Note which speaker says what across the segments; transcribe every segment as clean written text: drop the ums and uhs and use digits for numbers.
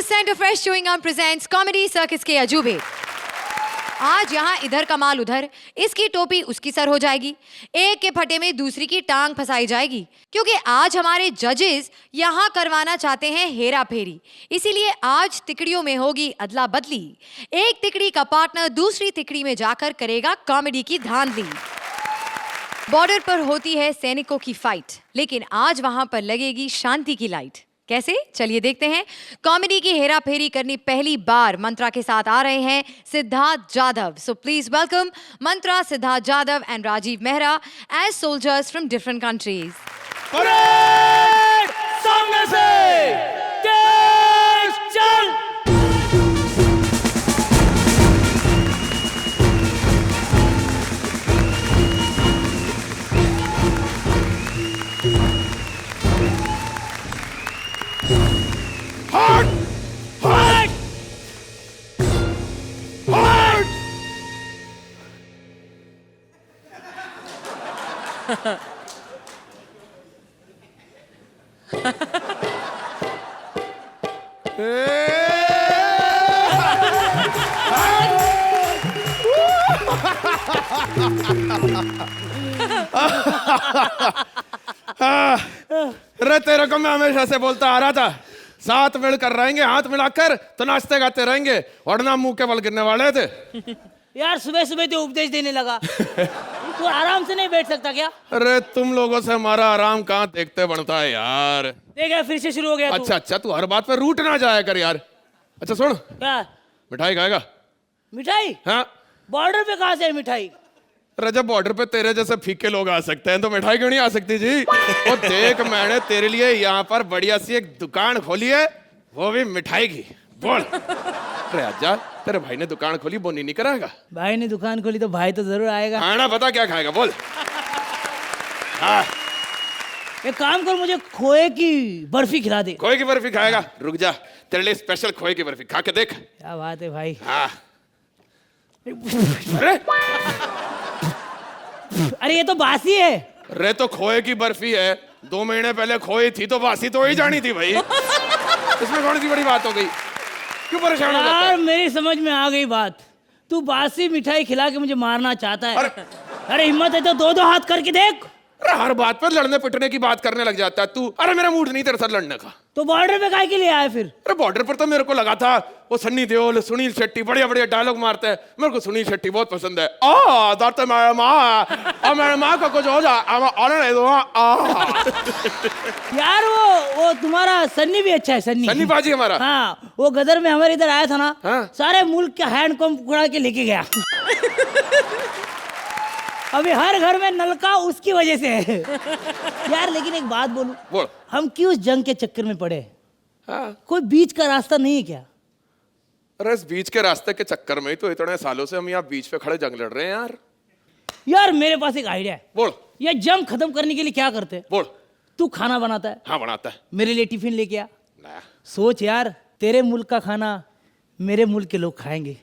Speaker 1: Centre fresh chewing gum presents Comedy Circus के अजूबे। आज यहाँ इधर का माल उधर, इसकी टोपी उसकी सर हो जाएगी, एक के फटे में दूसरी की टांग फंसाई जाएगी, क्योंकि आज हमारे जजेस यहाँ करवाना चाहते हैं हेरा फेरी। इसीलिए आज तिकड़ियों में होगी अदला बदली। एक तिकड़ी का पार्टनर दूसरी तिकड़ी में जाकर करेगा कॉमेडी की धांधली। बॉर्डर पर होती है सैनिकों की फाइट, लेकिन आज वहां पर लगेगी शांति की लाइट। कैसे? चलिए देखते हैं। कॉमेडी की हेरा फेरी करनी पहली बार मंत्रा के साथ आ रहे हैं Siddharth Jadhav. So please welcome Mantra, Siddharth Jadhav and Rajeev Mehra as soldiers from different countries.
Speaker 2: सामने से तेज चल। हट! हट! हट!
Speaker 3: अरे तेरे को मैं हमेशा से बोलता आ रहा था, साथ मिलकर रहेंगे, हाथ मिलाकर तो नाचते गाते रहेंगे, वरना मुंह के बल गिरने वाले थे।
Speaker 2: यार सुबह सुबह तो उपदेश देने लगा। तू आराम से नहीं बैठ सकता क्या?
Speaker 3: अरे तुम लोगों से हमारा आराम कहाँ देखते बनता है यार।
Speaker 2: देखा फिर से शुरू हो गया।
Speaker 3: अच्छा अच्छा, तू हर बात पे रूठ ना जाया कर यार। अच्छा सुन,
Speaker 2: क्या
Speaker 3: मिठाई खाएगा?
Speaker 2: मिठाई?
Speaker 3: हाँ।
Speaker 2: बॉर्डर पे कहाँ से है मिठाई?
Speaker 3: अरे जब बॉर्डर पे तेरे जैसे फीके लोग आ सकते हैं तो मिठाई क्यों नहीं आ सकती जी? वो देख, मैंने तेरे लिए यहाँ पर बढ़िया सी एक दुकान खोली है, वो भी मिठाई की। बोल। अरे आजा, तेरे भाई ने दुकान खोली, बोनी नहीं कराएगा?
Speaker 2: भाई ने दुकान खोली तो भाई तो जरूर आएगा।
Speaker 3: हाँ ना, बता क्या खाएगा बोल। हाँ।
Speaker 2: एक काम कर, मुझे खोए की बर्फी खिला दे।
Speaker 3: खोए की बर्फी खाएगा? रुक जा, तेरे लिए स्पेशल खोए की बर्फी खा के देख।
Speaker 2: क्या बात है भाई।
Speaker 3: हाँ। अरे
Speaker 2: अरे ये तो बासी है।
Speaker 3: अरे तो खोए की बर्फी है, 2 महीने पहले खोई थी तो बासी तो ही जानी थी भाई। इसमें कौन सी बड़ी बात हो गई? क्यों परेशान हो जाता है?
Speaker 2: यार मेरी समझ में आ गई बात। तू बासी मिठाई खिला के मुझे मारना चाहता है। अरे हिम्मत है तो 2-2 हाथ करके देख।
Speaker 3: अरे हर बात पर लड़ने पिटने की बात करने लग जाता है तू। अरे मेरा मूड नहीं तेरे साथ लड़ने का।
Speaker 2: तो बॉर्डर पे काहे के लिए आया फिर?
Speaker 3: अरे बॉर्डर पर तो मेरे को लगा था वो सन्नी देओल, सुनील शेट्टी बढ़िया बढ़िया डायलॉग मारते हैं। मेरे को सुनील शेट्टी बहुत पसंद है। दाते मेरे माँ, और मेरे माँ को कुछ हो जा, आने नहीं दूंगा।
Speaker 2: यार वो तुम्हारा सन्नी भी अच्छा है। सन्नी
Speaker 3: बाजी हमारा।
Speaker 2: हाँ, वो गदर में हमारे इधर आया था ना।
Speaker 3: हाँ? सारे
Speaker 2: सारे मुल्क के हैंडपंप उड़ा के लेके गया। अभी हर घर में नलका उसकी वजह से है। यार लेकिन एक बात बोलूं,
Speaker 3: बोल।
Speaker 2: हम क्यों इस जंग के चक्कर में पड़े?
Speaker 3: हाँ।
Speaker 2: कोई बीच का रास्ता नहीं है क्या?
Speaker 3: अरे इस बीच के रास्ते के चक्कर में ही तो इतने सालों से हम यहाँ बीच पे खड़े जंग लड़ रहे हैं यार।
Speaker 2: यार मेरे पास एक आइडिया है।
Speaker 3: बोल।
Speaker 2: ये जंग खत्म करने के लिए क्या करते हैं?
Speaker 3: बोल।
Speaker 2: तू खाना बनाता है,
Speaker 3: हाँ बनाता है।
Speaker 2: मेरे लिए टिफिन लेके आ।
Speaker 3: नया।
Speaker 2: सोच यार, तेरे मुल्क का खाना मेरे मुल्क के लोग खाएंगे,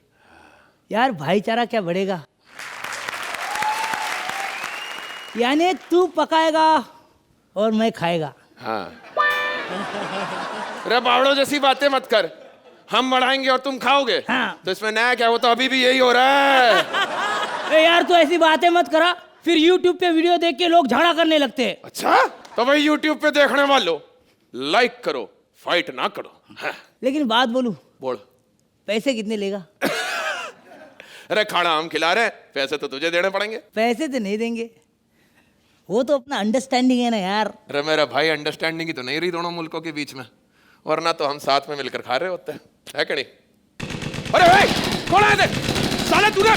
Speaker 2: यार भाईचारा क्या बढ़ेगा। यानी तू पकाएगा और मैं खाएगा।
Speaker 3: हाँ। अरे बावड़ों जैसी बातें मत कर, हम बढ़ाएंगे और तुम खाओगे।
Speaker 2: हाँ।
Speaker 3: तो इसमें नया क्या? वो तो अभी भी यही हो रहा है।
Speaker 2: अरे यार तू ऐसी बातें मत करा, फिर YouTube पे वीडियो देख के लोग झगड़ा करने लगते हैं।
Speaker 3: अच्छा, तो भाई YouTube पे देखने वालों लाइक करो, फाइट ना करो। हाँ।
Speaker 2: लेकिन बात बोलूं,
Speaker 3: बोल।
Speaker 2: पैसे कितने लेगा?
Speaker 3: अरे खाना हम खिला रहे हैं, पैसे तो तुझे देने पड़ेंगे।
Speaker 2: पैसे तो नहीं देंगे, वो तो अपना अंडरस्टैंडिंग है ना यार।
Speaker 3: अरे मेरा भाई, अंडरस्टैंडिंग ही तो नहीं रही दोनों मुल्कों के बीच में, वरना तो हम साथ में मिलकर खा रहे होते हैं, है कि नहीं? अरे भाई कौन आया थे? साले तूने,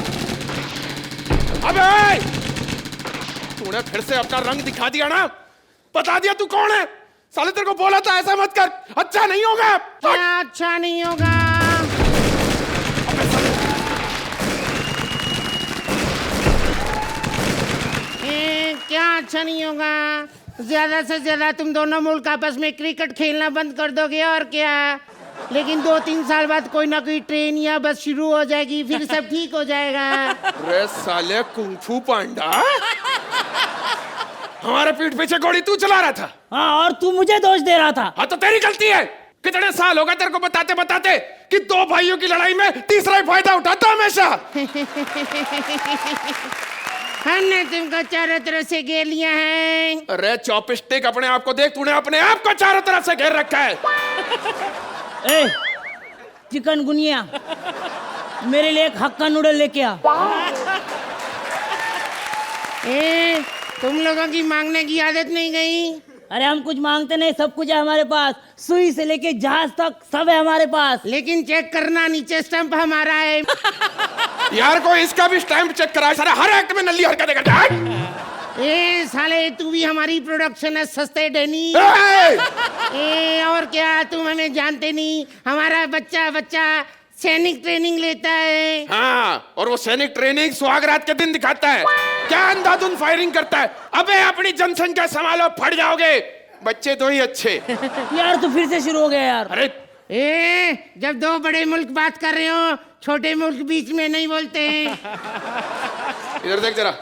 Speaker 3: अबे तूने फिर से अपना रंग दिखा दिया ना, बता दिया तू कौन है। साले तेरे को बोला था ऐसा मत कर, अच्छा नहीं होगा।
Speaker 4: क्या अच्छा नहीं होगा? क्या अच्छा नहीं होगा? ज्यादा से ज्यादा तुम दोनों मुल्क आपस में क्रिकेट खेलना बंद कर दोगे और क्या। लेकिन 2-3 साल बाद कोई ना कोई ट्रेन या बस शुरू हो जाएगी, फिर सब ठीक हो जाएगा।
Speaker 3: रे साले कुंफू पांडा, हमारे पीठ पीछे गोली तू चला रहा था।
Speaker 2: हाँ, और तू मुझे दोष दे रहा था।
Speaker 3: हाँ तो तेरी गलती है, कितने साल हो गए तेरे को बताते बताते कि दो भाइयों की लड़ाई में तीसरा ही फायदा उठाता हमेशा।
Speaker 4: हमने तुमको चारों तरफ से घेर लिया है।
Speaker 3: अरे चॉपस्टिक, अपने आप को देख, तूने अपने आप को चारों तरफ से घेर रखा है।
Speaker 2: ए, चिकन गुनिया, मेरे लिए एक हक्का नूडल लेके आ।
Speaker 4: ए, तुम लोगों की मांगने की आदत नहीं गई?
Speaker 2: अरे हम कुछ मांगते नहीं, सब कुछ है हमारे पास, सुई से लेके जहाज तक सब है हमारे पास।
Speaker 4: लेकिन चेक करना, नीचे स्टंप हमारा है।
Speaker 3: यार कोई इसका भी स्टैंप चेक करा, सारा हर एक्ट में नल्ली हरकतें करता है।
Speaker 4: ए साले, तू भी हमारी प्रोडक्शन है सस्ते डैनी। ए और क्या, तुम हमें जानते नहीं, हमारा बच्चा सैनिक ट्रेनिंग लेता है।
Speaker 3: हाँ, और वो सैनिक ट्रेनिंग सुहागरात के दिन दिखाता है। क्या अंधाधुंध फायरिंग करता है। अबे अपनी जनसंख्या संभालो, फट जाओगे। बच्चे तो ही अच्छे।
Speaker 2: यार तू फिर से शुरू हो गया यार।
Speaker 3: अरे
Speaker 4: ए, जब दो बड़े मुल्क बात कर रहे हो, छोटे मुल्क बीच में नहीं बोलते हैं।
Speaker 3: इधर देख जरा,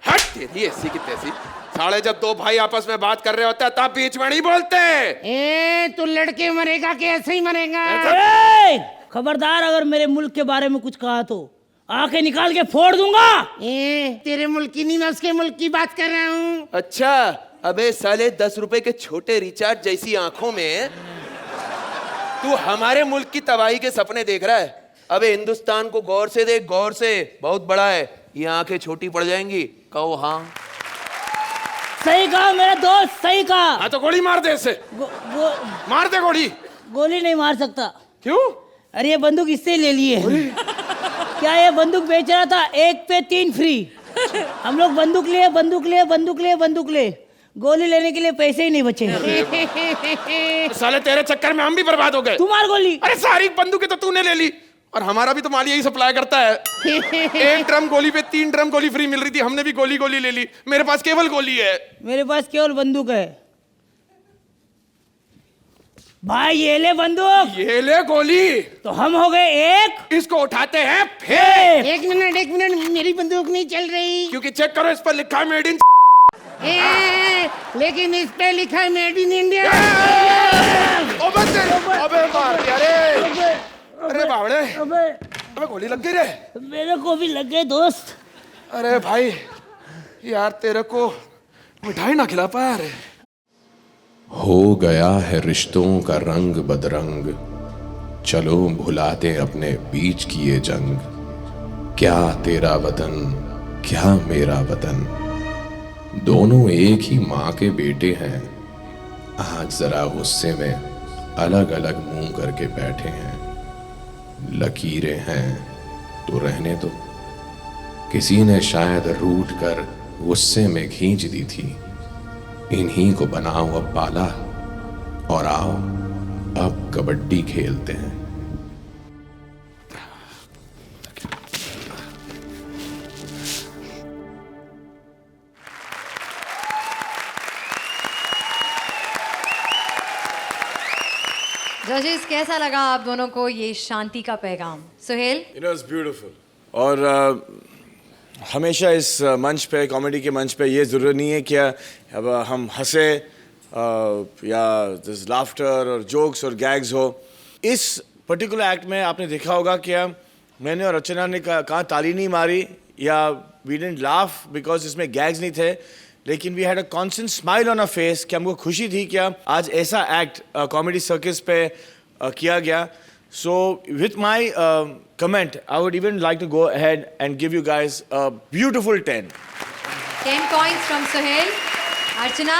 Speaker 3: हट तेरी ऐसी की तैसी। साले जब दो भाई आपस में बात कर रहे होते हैं तब बीच में नहीं बोलते।
Speaker 4: ए, तू लड़के मरेगा कि ऐसे ही मरेगा?
Speaker 2: ए, खबरदार अगर मेरे मुल्क के बारे में कुछ कहा तो आंखें निकाल के फोड़ दूंगा।
Speaker 4: ए, तेरे मुल्क की नहीं, मैं उसके मुल्क की बात कर रहा हूँ।
Speaker 3: अच्छा, अबे साले 10 रुपए के छोटे रिचार्ज जैसी आंखों में तू हमारे मुल्क की तबाही के सपने देख रहा है। अबे हिंदुस्तान को गौर से देख, गौर से, बहुत बड़ा है। ये आंखें छोटी पड़ जाएंगी। कहो हाँ।
Speaker 2: सही कहा मेरा दोस्त, सही कहा।
Speaker 3: हाँ तो गोली मार दे इसे। मार दे गोली।
Speaker 2: गोली नहीं मार सकता।
Speaker 3: क्यों?
Speaker 2: अरे ये बंदूक इससे ले लिए। क्या ये बंदूक बेच रहा था, 1 पे 3 फ्री। हम लोग बंदूक ले, गोली लेने के लिए पैसे ही नहीं बचे।
Speaker 3: साले तेरे चक्कर में हम भी बर्बाद हो गए।
Speaker 2: तू मार गोली।
Speaker 3: अरे सारी बंदूकें तो तूने ले ली, और हमारा भी तो माल यही सप्लाई करता है। 1 ड्रम गोली पे 3 ड्रम गोली फ्री मिल रही थी, हमने भी गोली ले ली। मेरे पास केवल गोली है।
Speaker 2: मेरे पास केवल बंदूक है। भाई ये ले बंदूक,
Speaker 3: ये ले गोली।
Speaker 2: तो हम हो गए एक।
Speaker 3: इसको उठाते हैं फिर।
Speaker 4: एक मिनट, मेरी बंदूक नहीं चल रही।
Speaker 3: क्योंकि चेक करो, इस पर लिखा है मेड इन।
Speaker 4: लेकिन इस पे लिखा है मेड इन इंडिया।
Speaker 3: अबे मार दिया रे। अरे बावड़े,
Speaker 2: अबे
Speaker 3: अबे गोली लग गई रे।
Speaker 2: मेरे को भी लग गए दोस्त।
Speaker 3: अरे भाई यार, तेरे को मिठाई ना खिला पाया रे।
Speaker 5: हो गया है रिश्तों का रंग बदरंग, चलो भुलाते अपने बीच की ये जंग। क्या तेरा वतन, क्या मेरा वतन, दोनों एक ही माँ के बेटे हैं। आज जरा गुस्से में अलग अलग मुंह करके बैठे हैं। लकीरें हैं तो रहने दो, किसी ने शायद रूठ कर गुस्से में खींच दी थी। इन्हीं को बनाओ अब पाला, और आओ अब कबड्डी खेलते हैं।
Speaker 1: जजेस, कैसा लगा आप दोनों को ये शांति का पैगाम? Suhail?
Speaker 6: You know, it's beautiful. और हमेशा इस मंच पे, कॉमेडी के मंच पे, ये ज़रूरी नहीं है कि अब हम हंसे या दिस लाफ्टर और जोक्स और गैग्स हो। इस पर्टिकुलर एक्ट में आपने देखा होगा कि मैंने और रचना ने कहा ताली नहीं मारी या वी डिडंट लाफ बिकॉज इसमें गैग्स नहीं थे, लेकिन we had a constant smile on a face कि हमको खुशी थी कि आज ऐसा एक्ट कॉमेडी सर्कस पे किया गया। So with my comment, I would even like to go ahead and give you guys a beautiful 10.
Speaker 1: 10 points from Suhail. Archana?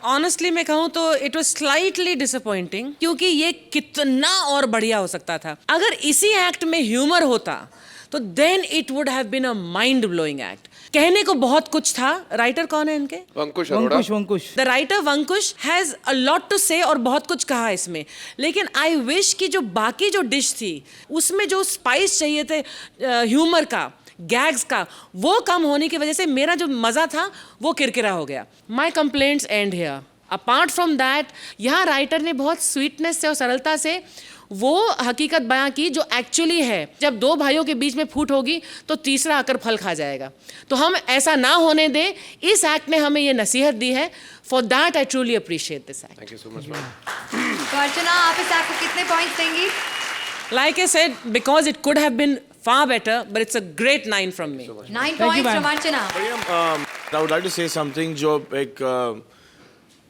Speaker 7: Honestly मैं कहूँ तो इट वॉज स्लाइटली डिसअपॉइंटिंग, क्योंकि ये कितना और बढ़िया हो सकता था। अगर इसी एक्ट में ह्यूमर होता तो then it would have been a mind blowing act. कहने को बहुत कुछ था। राइटर कौन है इनके?
Speaker 3: Vankush Arora.
Speaker 2: Vankush.
Speaker 7: The writer Vankush has a lot to say और बहुत कुछ कहा इसमें, लेकिन आई विश कि जो बाकी जो डिश थी उसमें जो स्पाइस चाहिए थे ह्यूमर का, गैग्स का, वो कम होने की वजह से मेरा जो मज़ा था वो किरकिरा हो गया। My complaints end here. Apart from that, यहाँ राइटर ने बहुत स्वीटनेस से और सरलता से वो हकीकत बयां की जो एक्चुअली है। जब दो भाइयों के बीच में फूट होगी तो तीसरा आकर फल खा जाएगा, तो हम ऐसा ना होने दें। इस एक्ट ने हमें ये नसीहत दी है। For that I truly appreciate this act.
Speaker 3: Thank you so much ma'am.
Speaker 1: Archana, आप इस एक्ट को कितने पॉइंट्स देंगी?
Speaker 7: Like I said, because it could have been far better, but it's a great 9 from me.
Speaker 1: 9 points from Archana.
Speaker 6: I would like to say something जो एक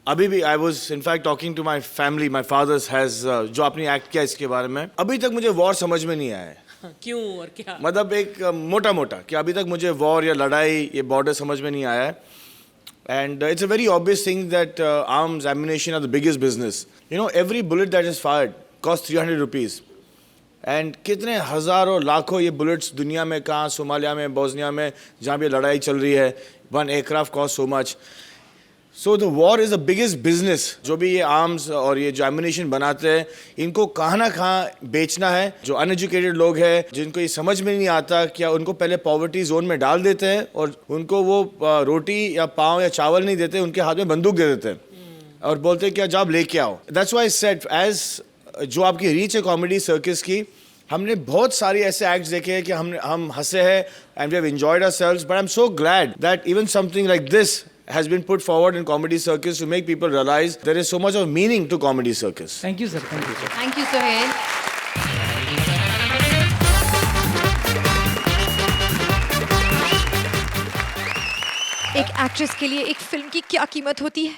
Speaker 6: अभी भी I was in fact talking to my family, my father's has जो आपने act किया इसके बारे में, अभी तक मुझे वॉर समझ में नहीं आया है।
Speaker 7: क्यों और क्या?
Speaker 6: मतलब एक मोटा मोटा कि अभी तक मुझे वॉर या लड़ाई ये बॉर्डर समझ में नहीं आया है। And it's a very obvious thing that arms, ammunition are the biggest business. You know, every bullet that is fired costs 300 rupees. And कितने हज़ारों लाखों ये बुलेट्स दुनिया में कहाँ, सोमालिया में, बोस्निया में, जहाँ भी लड़ाई चल रही है, one aircraft cost so much. So the war is the biggest business. जो भी ये आर्म्स और ये जो एम्यूनेशन बनाते हैं, इनको कहाँ ना कहाँ बेचना है। जो अनएजुकेटेड लोग हैं, जिनको ये समझ में नहीं आता, क्या उनको पहले पॉवर्टी जोन में डाल देते हैं और उनको वो रोटी या पाव या चावल नहीं देते, उनके हाथ में बंदूक दे देते हैं और बोलते हैं कि जब आप लेके आओ। दैट्स व्हाई सेड एज जो आपकी रीच है कॉमेडी सर्कस की, हमने बहुत सारी ऐसे एक्ट्स देखे हैं कि हम हंसे हैं and we have enjoyed ourselves, but I am so glad that even something like this has been put forward in comedy circus to make people realize there is so much of meaning to comedy circus.
Speaker 2: Thank you, sir. Thank you, sir.
Speaker 1: Thank you, Sohail. एक actress के लिए एक film की क्या कीमत होती है,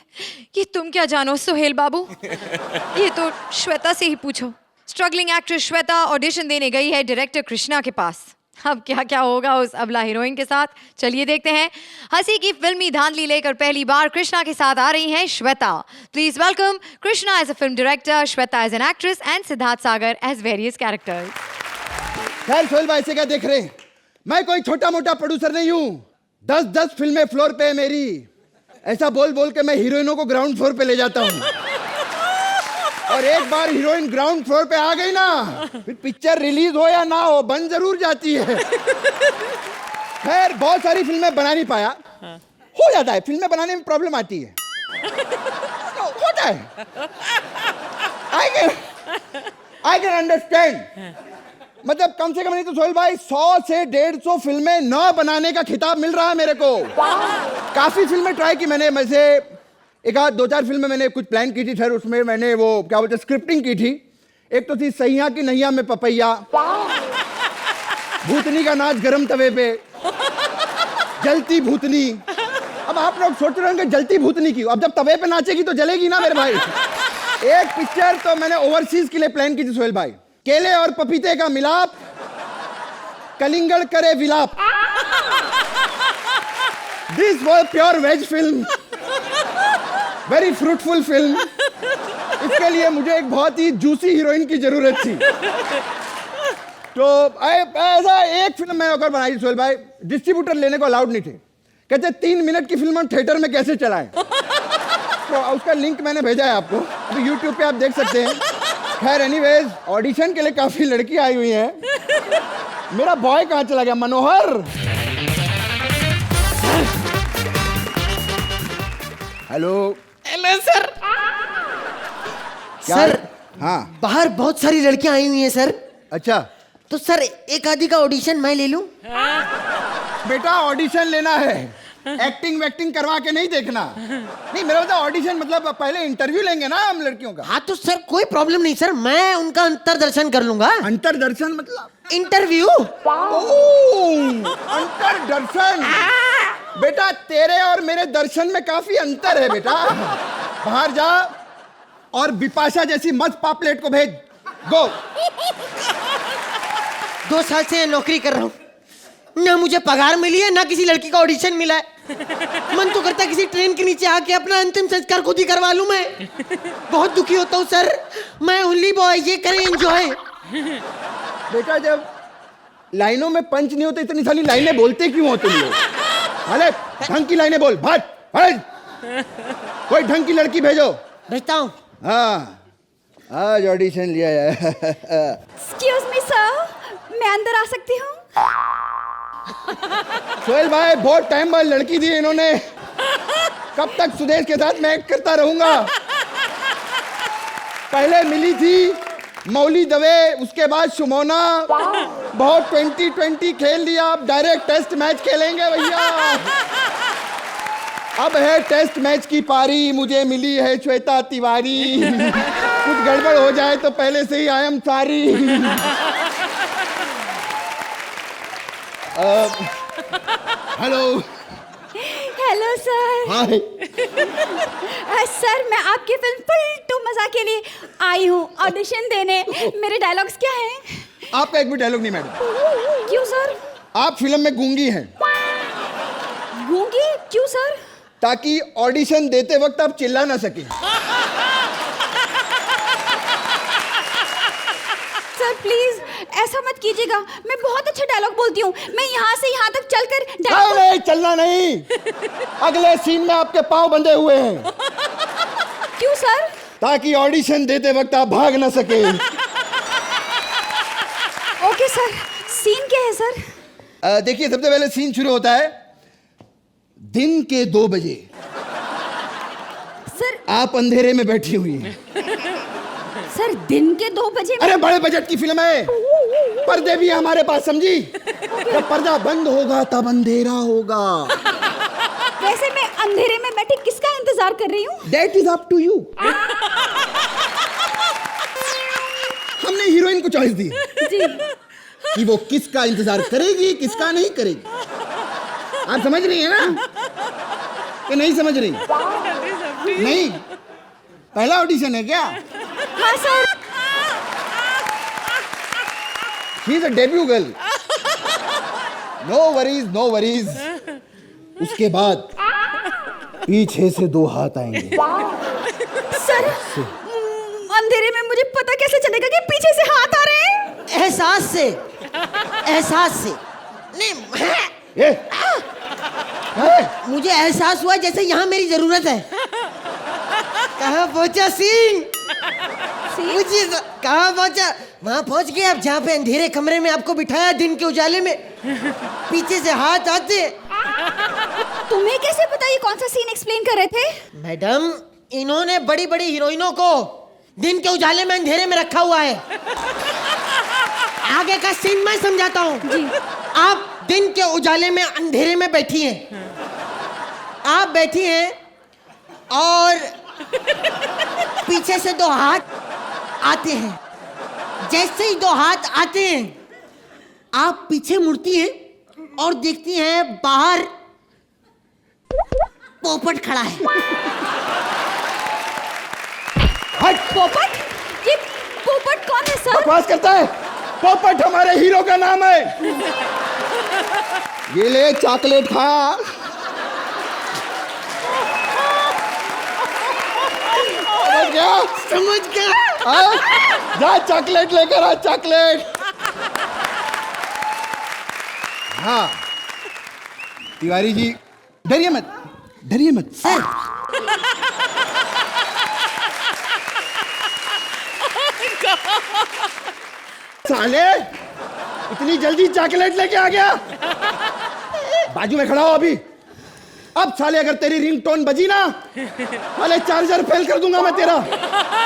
Speaker 1: ये तुम क्या जानो सोहेल बाबू। ये तो श्वेता से ही पूछो। स्ट्रगलिंग एक्ट्रेस श्वेता ऑडिशन देने गई है डायरेक्टर कृष्णा के पास। अब क्या क्या होगा उस अबला हीरोइन के साथ, चलिए देखते हैं। हंसी की फिल्मी धांधली लेकर पहली बार कृष्णा के साथ आ रही हैं Shweta. Please welcome Krishna as a film director, Shweta as an actress and Siddharth Sagar as various characters.
Speaker 8: खैर सोहेल भाई से क्या देख रहे हैं, मैं कोई छोटा मोटा प्रोड्यूसर नहीं हूँ। 10-10 फिल्में फ्लोर पे है मेरी। ऐसा बोल बोल के मैं हीरोइनों को ग्राउंड फ्लोर पे ले जाता हूँ, और एक बार हीरोइन ग्राउंड फ्लोर पे आ गई ना, फिर पिक्चर रिलीज हो या ना हो बन जरूर जाती है। खैर बहुत सारी फिल्में बना नहीं पाया, हो जाता है, फिल्में बनाने में प्रॉब्लम आती है, तो होता है। I can understand. मतलब कम से कम नहीं तो सोहेल भाई 100 से 150 फिल्में न बनाने का खिताब मिल रहा है मेरे को। काफी फिल्में ट्राई की मैंने, में से एक आध 2-4 फिल्में मैंने कुछ प्लान की थी सर। उसमें मैंने वो क्या बोलते स्क्रिप्टिंग की थी। एक तो थी सैया की नैया में पपैया, भूतनी का नाच गरम तवे पे, जलती भूतनी। अब आप लोग सोच रहे होंगे जलती भूतनी की, अब जब तवे पे नाचेगी तो जलेगी ना मेरे भाई। एक पिक्चर तो मैंने ओवरसीज के लिए प्लान की थी सोहेल भाई, केले और पपीते का मिलाप, कलिंगड़ करे विलाप। This was pure veg film, very fruitful film. इसके लिए मुझे एक बहुत ही जूसी हीरोइन की जरूरत थी। तो ऐसा एक फिल्म मैं अगर बनाई सोहेल भाई, डिस्ट्रीब्यूटर लेने को अलाउड नहीं थे। कहते 3 मिनट की फिल्म हम थिएटर में कैसे चलाएं। तो उसका लिंक मैंने भेजा है आपको, अभी यूट्यूब पे आप देख सकते हैं। खैर एनीवेज, ऑडिशन के लिए काफी लड़की आई हुई हैं। मेरा बॉय कहाँ चला गया, मनोहर? Hello
Speaker 9: hello sir.
Speaker 8: क्या?
Speaker 9: सर
Speaker 8: हाँ
Speaker 9: बाहर बहुत सारी लड़कियां आई हुई हैं सर।
Speaker 8: अच्छा,
Speaker 9: तो सर एक आधी का ऑडिशन मैं ले लूं?
Speaker 8: बेटा ऑडिशन लेना है, एक्टिंग वैक्टिंग करवा के नहीं देखना। नहीं मेरा मतलब ऑडिशन मतलब पहले इंटरव्यू लेंगे ना हम लड़कियों का।
Speaker 9: हाँ तो सर कोई प्रॉब्लम नहीं सर, मैं उनका अंतर्दर्शन कर लूंगा।
Speaker 8: अंतर्दर्शन मतलब
Speaker 9: इंटरव्यू।
Speaker 8: अंतर्दर्शन। बेटा तेरे और मेरे दर्शन में काफी अंतर है बेटा। बाहर जा और बिपाशा जैसी मस्त पापलेट को भेज। गो।
Speaker 9: 2 साल से नौकरी कर रहा हूँ, ना मुझे पगार मिली है ना किसी लड़की का ऑडिशन मिला है। मन तो करता है किसी ट्रेन के नीचे आके अपना अंतिम संस्कार खुद ही करवा लूं मैं। बहुत दुखी होता हूँ सर, मैं ओनली बॉय, ये करें एंजॉय।
Speaker 8: बेटा जब लाइनों में पंच नहीं होते इतनी सारी लाइनें बोलते क्यों हो तुम लोग? अरे ढंग की लाइनें बोल, भाग भाग। कोई ढंग की लड़की भेजो।
Speaker 9: भेजता हूँ।
Speaker 8: हाँ आज ऑडिशन लिया है।
Speaker 10: एक्सक्यूज मी सर, मैं अंदर आ सकती हूँ?
Speaker 8: सोहेल भाई बहुत टाइम बाद लड़की दी इन्होंने, कब तक सुदेश के साथ मैं एक्ट करता रहूंगा। पहले मिली थी मौली दवे, उसके बाद सुमोना। बहुत 2020 खेल लिया, अब डायरेक्ट टेस्ट मैच खेलेंगे भैया। अब है टेस्ट मैच की पारी, मुझे मिली है श्वेता तिवारी। कुछ गड़बड़ हो जाए तो पहले से ही I am sorry. Hello.
Speaker 10: Hello sir.
Speaker 8: Hi.
Speaker 10: Sir मैं आपकी फिल्म फुल मजा के लिए आई हूँ ऑडिशन देने। मेरे डायलॉग्स क्या हैं?
Speaker 8: आपका एक भी डायलॉग नहीं मैडम।
Speaker 10: क्यों सर?
Speaker 8: आप फिल्म में गूंगी हैं।
Speaker 10: गूंगी क्यों सर?
Speaker 8: ताकि ऑडिशन देते वक्त आप चिल्ला ना सके।
Speaker 10: सर प्लीज ऐसा मत कीजिएगा, मैं बहुत अच्छा डायलॉग बोलती हूँ। मैं यहाँ से यहाँ तक चलकर
Speaker 8: नहीं, चलना नहीं। अगले सीन में आपके पाँव बंधे हुए हैं।
Speaker 10: क्यों सर?
Speaker 8: ताकि ऑडिशन देते वक्त आप भाग ना सके।
Speaker 10: ओके सर, सीन क्या है सर?
Speaker 8: देखिए, सबसे पहले सीन शुरू होता है दिन के 2 बजे।
Speaker 10: सर
Speaker 8: आप अंधेरे में बैठी हुई हैं।
Speaker 10: सर दिन के 2 बजे?
Speaker 8: अरे बड़े बजट की फिल्म है, पर्दे भी है हमारे पास, समझी? जब पर्दा बंद होगा तब अंधेरा होगा।
Speaker 10: वैसे मैं अंधेरे में बैठी किसका इंतजार कर रही हूँ?
Speaker 8: That is up to you। हमने हीरोइन को चॉइस दी
Speaker 10: जी।
Speaker 8: कि वो किसका इंतजार करेगी, किसका नहीं करेगी। आप समझ रही है ना कि नहीं समझ रही? नहीं, पहला ऑडिशन है क्या?
Speaker 10: हाँ sir.
Speaker 8: She is a debut girl। No worries, no worries। उसके बाद पीछे से 2 हाथ आएंगे।
Speaker 10: सर अंधेरे में मुझे पता कैसे चलेगा कि पीछे से हाथ आ रहे हैं?
Speaker 9: एहसास से, एहसास से। नहीं,
Speaker 8: ये
Speaker 9: मुझे एहसास हुआ जैसे यहाँ मेरी जरूरत है। कहाँ पहुंचा सीन? मुझे कहाँ पहुंचा? वहाँ पहुंच गए आप जहाँ पे अंधेरे कमरे में आपको बिठाया, दिन के उजाले में पीछे से हाथ आते।
Speaker 10: तुम्हें कैसे पता ये कौन सा सीन एक्सप्लेन कर रहे थे?
Speaker 9: मैडम, इन्होंने बड़ी बड़ी हीरोइनों को दिन के उजाले में अंधेरे में रखा हुआ है। आगे का सीन मैं समझाता हूँ। जी। आप दिन के उजाले में अंधेरे में बैठी हैं। आप बैठी हैं और पीछे से 2 हाथ आते हैं। जैसे ही 2 हाथ आते हैं, आप पीछे मुड़ती हैं और देखती हैं बाहर पोपट खड़ा है।
Speaker 8: हट।
Speaker 10: पोपट? ये पोपट कौन है सर?
Speaker 8: बकवास करता है। पोपट हमारे हीरो का नाम है। ये ले चॉकलेट खा। समझ गया?
Speaker 9: समझ गया।
Speaker 8: जा चॉकलेट लेकर आ, चॉकलेट। हाँ तिवारी जी, डरिए मत, डरिए मत।
Speaker 9: सर
Speaker 8: साले इतनी जल्दी चॉकलेट लेके आ गया? बाजू में खड़ा हो अभी। अब साले अगर तेरी रिंगटोन बजी ना, साले चार्जर फेल कर दूंगा मैं तेरा।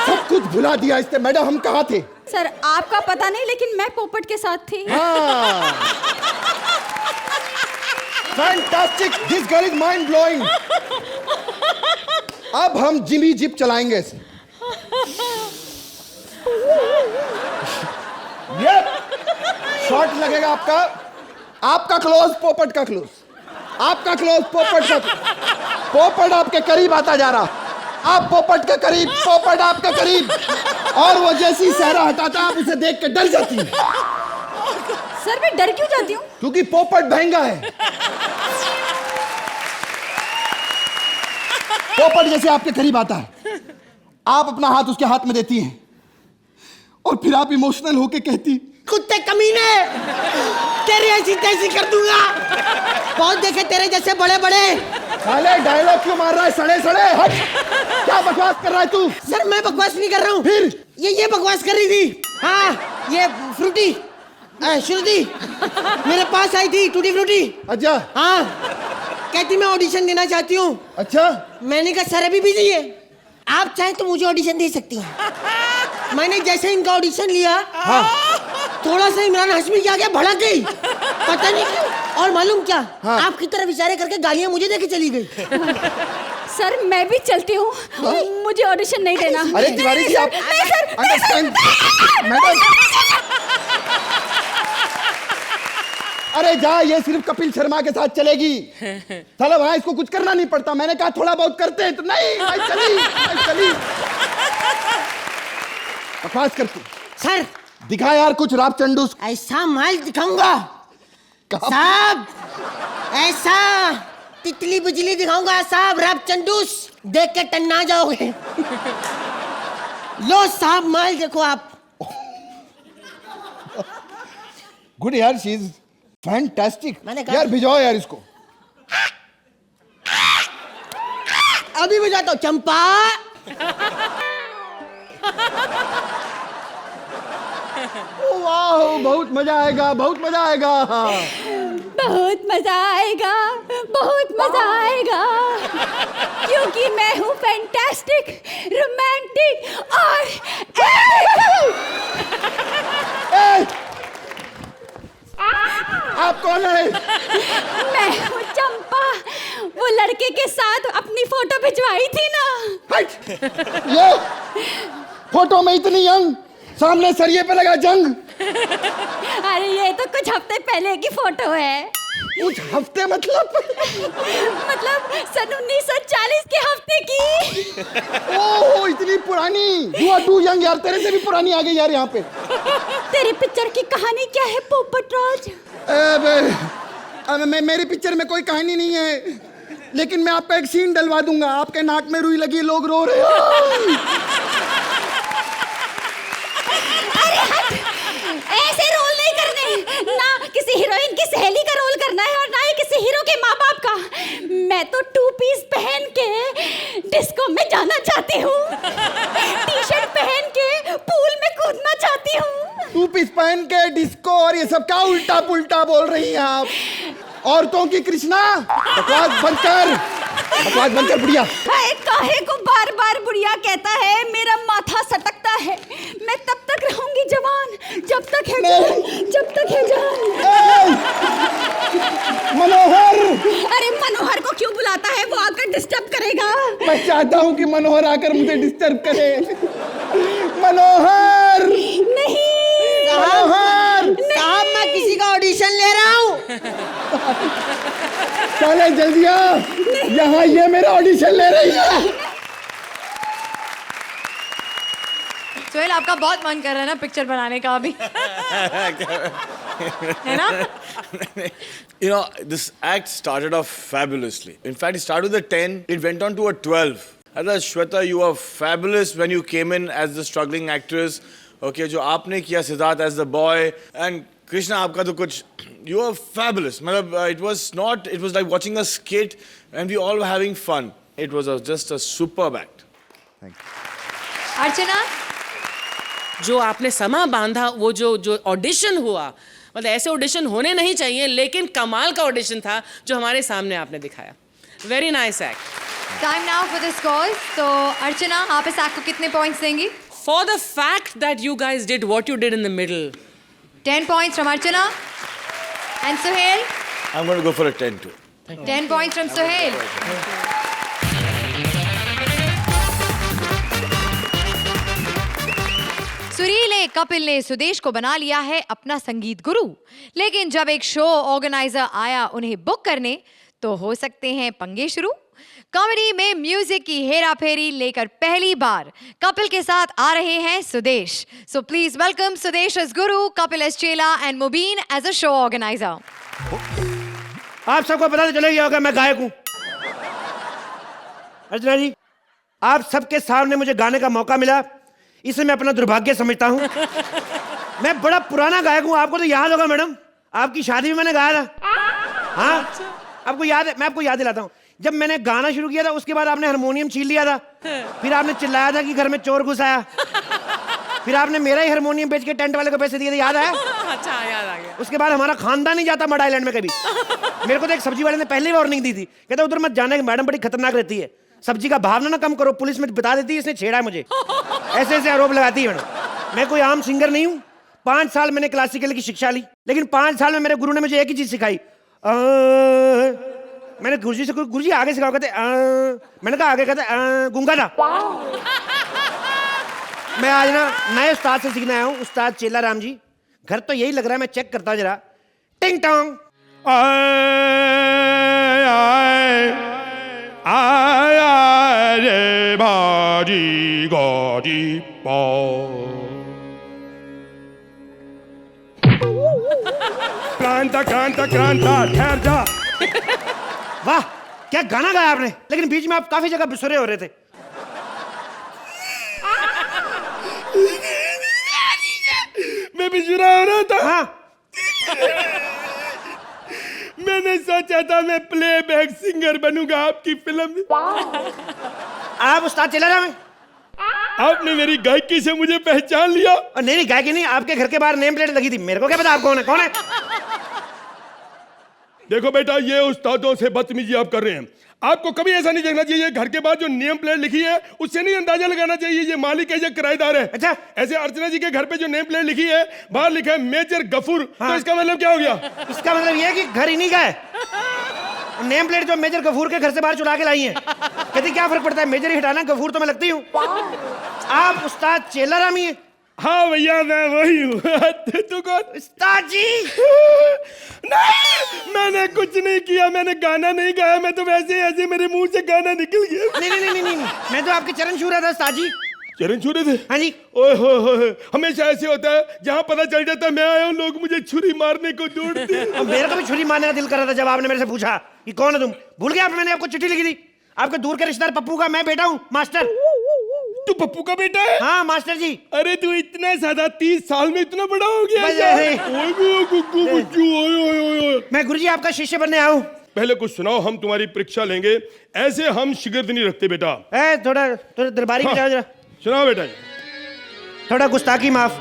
Speaker 8: सब कुछ भुला दिया इसने। मैडम हम कहाँ थे?
Speaker 10: सर आपका पता नहीं, लेकिन मैं पोपट के साथ थी।
Speaker 8: हाँ fantastic, this girl is mind blowing. अब हम जिमी जिप चलाएंगे इसे। ये शॉट लगेगा आपका, आपका क्लोज, पोपट का क्लोज, आपका क्लोज, पोपट का। पोपट आपके करीब आता जा रहा, आप पोपट के करीब, पोपट आपके करीब, और वो जैसी सहरा हटाता आप उसे देख के डर जाती है।
Speaker 10: सर मैं डर क्यों जाती हूँ?
Speaker 8: क्योंकि पोपट महंगा है। पोपट जैसे आपके करीब आता है, आप अपना हाथ उसके हाथ में देती हैं और फिर आप इमोशनल होके कहती,
Speaker 9: कुत्ते कमीने, तेरी ऐसी तैसी कर दूंगा। बहुत देखे तेरे जैसे बड़े बड़े।
Speaker 8: साले डायलॉग क्यों मार रहा है? सड़े सड़े हट। क्या बकवास कर रहा है तू?
Speaker 9: सर मैं बकवास नहीं कर रहा हूँ।
Speaker 8: फिर
Speaker 9: ये बकवास कर रही थी। हाँ ये फ्रूटी श्रुति मेरे पास आई थी, टूटी फ्रूटी।
Speaker 8: अच्छा।
Speaker 9: हाँ कहती मैं ऑडिशन देना चाहती हूँ।
Speaker 8: अच्छा।
Speaker 9: मैंने कहा सर अभी बिजी है, आप चाहें तो मुझे ऑडिशन दे सकती हैं। मैंने जैसे इनका ऑडिशन लिया,
Speaker 8: हाँ।
Speaker 9: थोड़ा सा इमरान हाशमी के आगे भड़क गई, पता नहीं क्यों। और मालूम क्या,
Speaker 8: हाँ।
Speaker 9: आपकी तरह इशारे करके गालियां मुझे देके चली गई।
Speaker 10: सर मैं भी चलती हूँ, मुझे ऑडिशन नहीं देना।
Speaker 8: अरे तिवारी जी, आप अंडरस्टैंड मैडम। अरे जा, ये सिर्फ कपिल शर्मा के साथ चलेगी। चलो वहां इसको कुछ करना नहीं पड़ता। मैंने कहा थोड़ा बहुत करते हैं तो नहीं, मैं चली। बकवास करती।
Speaker 9: सर
Speaker 8: दिखा यार कुछ राप चंडूस।
Speaker 9: ऐसा माल दिखाऊंगा साहब, ऐसा तितली बिजली दिखाऊंगा साहब, राप चंडूस देख के टन्ना जाओगे। लो साहब माल देखो आप।
Speaker 8: गुड यार, शी इज फैंटास्टिक।
Speaker 9: मैंने कहा-
Speaker 8: यार भिजवाओ यार इसको।
Speaker 9: अभी बुझाता हूँ। चंपा
Speaker 8: वाह, बहुत मजा आएगा, बहुत मजा आएगा।
Speaker 10: बहुत मजा आएगा, बहुत मजा आएगा, क्योंकि मैं हूँ फैंटास्टिक, रोमांटिक और
Speaker 8: ए! आप कौन है?
Speaker 10: मैं हूँ चंपा, वो लड़के के साथ अपनी फोटो भिजवाई थी ना।
Speaker 8: हट! ये फोटो में इतनी यंग, सामने सरिये पे लगा जंग।
Speaker 10: अरे ये तो कुछ हफ्ते पहले की फोटो है।
Speaker 8: कुछ हफ्ते मतलब
Speaker 10: सन 1940 के हफ्ते की।
Speaker 8: ओह, इतनी पुरानी। यू आर टू यंग यार, तेरे से भी पुरानी आ गई यार यहाँ पे।
Speaker 10: तेरी पिक्चर की कहानी क्या है पोपट राज?
Speaker 8: मेरी पिक्चर में कोई कहानी नहीं है, लेकिन मैं आपका एक सीन डलवा दूंगा। आपके नाक में रुई लगी, लोग रो रहे हैं।
Speaker 10: ऐसे रोल नहीं करने, ना किसी हीरोइन की सहेली का रोल करना है और ना ही किसी हीरो के माँ बाप का। मैं तो 2 पीस पहन के डिस्को में जाना चाहती हूँ, टी-शर्ट पहन के पूल में कूदना चाहती हूँ।
Speaker 8: 2 पीस पहन के डिस्को और ये सब क्या उल्टा पुल्टा बोल रही हैं आप? औरतों की कृष्णा, बकवास बंद कर, बकवास बंद कर बुढ़िया।
Speaker 10: हाय, काहे को बार बार बुढ़िया कहता है? मेरा माथा सटकता है। मैं तब तक रहूंगी जवान जब तक है जान, जब तक है जान।
Speaker 8: मनोहर!
Speaker 10: अरे मनोहर को क्यों बुलाता है? वो आकर डिस्टर्ब करेगा।
Speaker 8: मैं चाहता हूँ कि मनोहर आकर मुझे डिस्टर्ब करे। मनोहर!
Speaker 10: नहीं
Speaker 8: मनोहर!
Speaker 9: साहब मैं किसी का ऑडिशन ले रहा हूँ।
Speaker 8: चले जल्दी आ, यहाँ ये मेरा ऑडिशन ले रही है।
Speaker 1: सोहेल, आपका बहुत मन कर रहा है ना पिक्चर बनाने का अभी? है ना?
Speaker 6: You know, this act started off fabulously. In fact, it started with a 10, it went on to a 12. Shweta, you were fabulous when you came in as the struggling actress. Okay, जो आपने किया Siddharth as the boy, and Krishna, आपका तो कुछ, you were fabulous. मतलब it was like watching a skit and we all were having fun. It was just a superb act.
Speaker 1: अर्चना,
Speaker 7: जो आपने समा बांधा, वो जो ऑडिशन हुआ, मतलब ऐसे ऑडिशन होने नहीं चाहिए, लेकिन कमाल का ऑडिशन था जो हमारे सामने आपने दिखाया। Very nice act.
Speaker 1: Time now for the scores. तो अर्चना, आप इस एक्ट को कितने पॉइंट्स देंगी?
Speaker 7: For the fact that you guys did what you did in the middle,
Speaker 1: 10 points from Archana. And Sohail?
Speaker 6: I'm going to go for a 10 too.
Speaker 1: 10 points from Sohail. सुरीले कपिल ने सुदेश को बना लिया है अपना संगीत गुरु, लेकिन जब एक शो ऑर्गेनाइजर आया उन्हें बुक करने, तो हो सकते हैं पंगे शुरू। कॉमेडी में म्यूजिक की हेरा फेरी लेकर पहली बार कपिल के साथ आ रहे हैं Sudesh. So please welcome Sudesh as guru, Kapil as chela and Mubeen as a show organiser.
Speaker 11: आप सबको पता तो चल गया होगा मैं गायक हूं। अर्चना जी, आप सबके सामने मुझे गाने का मौका मिला, इसे मैं अपना दुर्भाग्य समझता हूं। मैं बड़ा पुराना गायक हूं, आपको तो याद होगा मैडम, आपकी शादी में मैंने गाया था। हाँ, आपको याद है? मैं आपको याद दिलाता हूं, जब मैंने गाना शुरू किया था उसके बाद आपने हारमोनियम छीन लिया था, फिर आपने चिल्लाया था कि घर में चोर घुस आया, फिर आपने मेरा ही हारमोनियम बेच के टेंट वाले को पैसे दिए थे, याद है?
Speaker 7: अच्छा, याद आ गया।
Speaker 11: उसके बाद हमारा खानदान नहीं जाता मड आइलैंड में कभी। मेरे को तो एक सब्जी वाले ने पहले वार्निंग दी थी, कहता उधर मत जाना, मैडम बड़ी खतरनाक रहती है, सब्जी का भाव ना कम करो, पुलिस में बता देती है इसने छेड़ा है मुझे, ऐसे ऐसे आरोप लगाती है मैडम। मैं कोई आम सिंगर नहीं हूँ। 5 साल मैंने क्लासिकल की शिक्षा ली, लेकिन 5 साल में मेरे गुरु ने मुझे एक ही चीज सिखाई, मैंने गुरुजी से गुरुजी आगे सिखाओ, कहते मैंने कहा आगे, कहते गूंगा था। मैं आज ना नए उस्ताद से सीखने आया हूँ, उस्ताद चेला राम जी। घर तो यही लग रहा है, मैं चेक करता हूँ जरा। टिंग टोंग
Speaker 3: आया रे भाजी गौरी क्रांता क्रांता क्रांता ठहर जा।
Speaker 11: वाह क्या गाना गाया आपने, लेकिन बीच में आप काफी जगह बिसुरे हो रहे थे।
Speaker 3: मैं बिजुरा हो रहा था।
Speaker 11: हाँ
Speaker 3: मैंने सोचा था मैं प्लेबैक सिंगर बनूंगा आपकी फिल्म में।
Speaker 11: आप उस्ताद चेला राम हैं?
Speaker 3: आपने मेरी गायकी से मुझे पहचान लिया।
Speaker 11: नहीं नहीं गायकी नहीं, आपके घर के बाहर नेम प्लेट लगी थी, मेरे को क्या पता आप कौन है, कौन है?
Speaker 3: देखो बेटा, ये उस्तादों से बदतमीजी आप कर रहे हैं। आपको कभी ऐसा नहीं देखना चाहिए। घर के बाद जो नेम प्लेट लिखी है उससे नहीं अंदाजा लगाना चाहिए ये मालिक है या किराएदार है।
Speaker 11: अच्छा
Speaker 3: ऐसे अर्चना जी के घर पे जो नेम प्लेट लिखी है बाहर लिखा है मेजर गफूर।
Speaker 11: हाँ।
Speaker 3: तो इसका मतलब क्या हो गया?
Speaker 11: इसका मतलब ये है कि घर ही नहीं का है। नेम प्लेट जो मेजर गफूर के घर से बाहर चुरा के लाई है। कहती क्या फर्क पड़ता है, मेजर ही हटाना, गफूर तो मैं लगती हूँ। आप उस्ताद चेला राम ही हैं?
Speaker 3: हाँ भैया मैं वही हूँ। तू कौन?
Speaker 11: उस्ताद जी
Speaker 3: नहीं मैंने कुछ नहीं किया, मैंने गाना नहीं गाया, मैं तो वैसे ऐसे मेरे मुंह से गाना निकल गया।
Speaker 11: नहीं नहीं नहीं नहीं मैं तो आपके चरण छू रहा था उस्ताद जी।
Speaker 3: चरण छू रहे थे?
Speaker 11: हाँ जी।
Speaker 3: ओए हो हमेशा ऐसे होता है, जहाँ पता चल जाता है मैं आया हूँ लोग मुझे छुरी मारने को दौड़ते हैं।
Speaker 11: और मेरा तो भी छुरी मारने का दिल कर रहा था जब आपने मेरे से पूछा कि कौन है तुम। भूल गया आप, मैंने आपको चिट्ठी लिखी थी आपके दूर के रिश्तेदार पप्पू का मैं बेटा हूँ मास्टर।
Speaker 3: तू पप्पू का बेटा है?
Speaker 11: हाँ मास्टर जी।
Speaker 3: अरे तू इतना ज्यादा 30 साल में इतना बड़ा हो गया
Speaker 11: मैं गुरुजी आपका शिष्य बनने आया हूँ।
Speaker 3: पहले कुछ सुनाओ, हम तुम्हारी परीक्षा लेंगे। ऐसे हम शिगिर्द नहीं रखते बेटा।
Speaker 11: थोड़ा थोड़ा दरबारी में जाओ जरा।
Speaker 3: सुनाओ बेटा।
Speaker 11: थोड़ा गुस्ताखी माफ।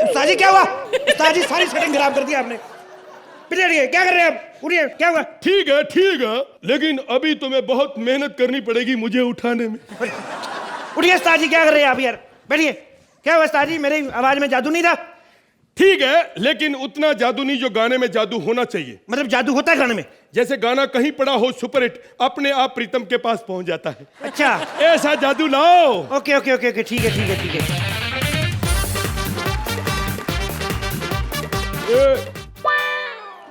Speaker 11: उस्ताद क्या हुआ? उस्ताद जी सारी सेटिंग खराब कर दी आपने। पिछड़िए क्या कर रहे हैं आप? उठिए क्या हुआ?
Speaker 3: ठीक है लेकिन अभी तुम्हें बहुत मेहनत करनी पड़ेगी मुझे उठाने में।
Speaker 11: उठिए उस्ताद जी क्या कर रहे हैं आप यार? बैठिए। क्या हुआ उस्ताद जी, मेरी आवाज में जादू नहीं था?
Speaker 3: ठीक है लेकिन उतना जादू नहीं जो गाने में जादू होना चाहिए।
Speaker 11: मतलब जादू होता है गाने में?
Speaker 3: जैसे गाना कहीं पड़ा हो सुपरहिट अपने आप प्रीतम के पास पहुंच जाता है।
Speaker 11: अच्छा
Speaker 3: ऐसा जादू लाओ।
Speaker 11: ओके ओके ओके ओके ठीक है।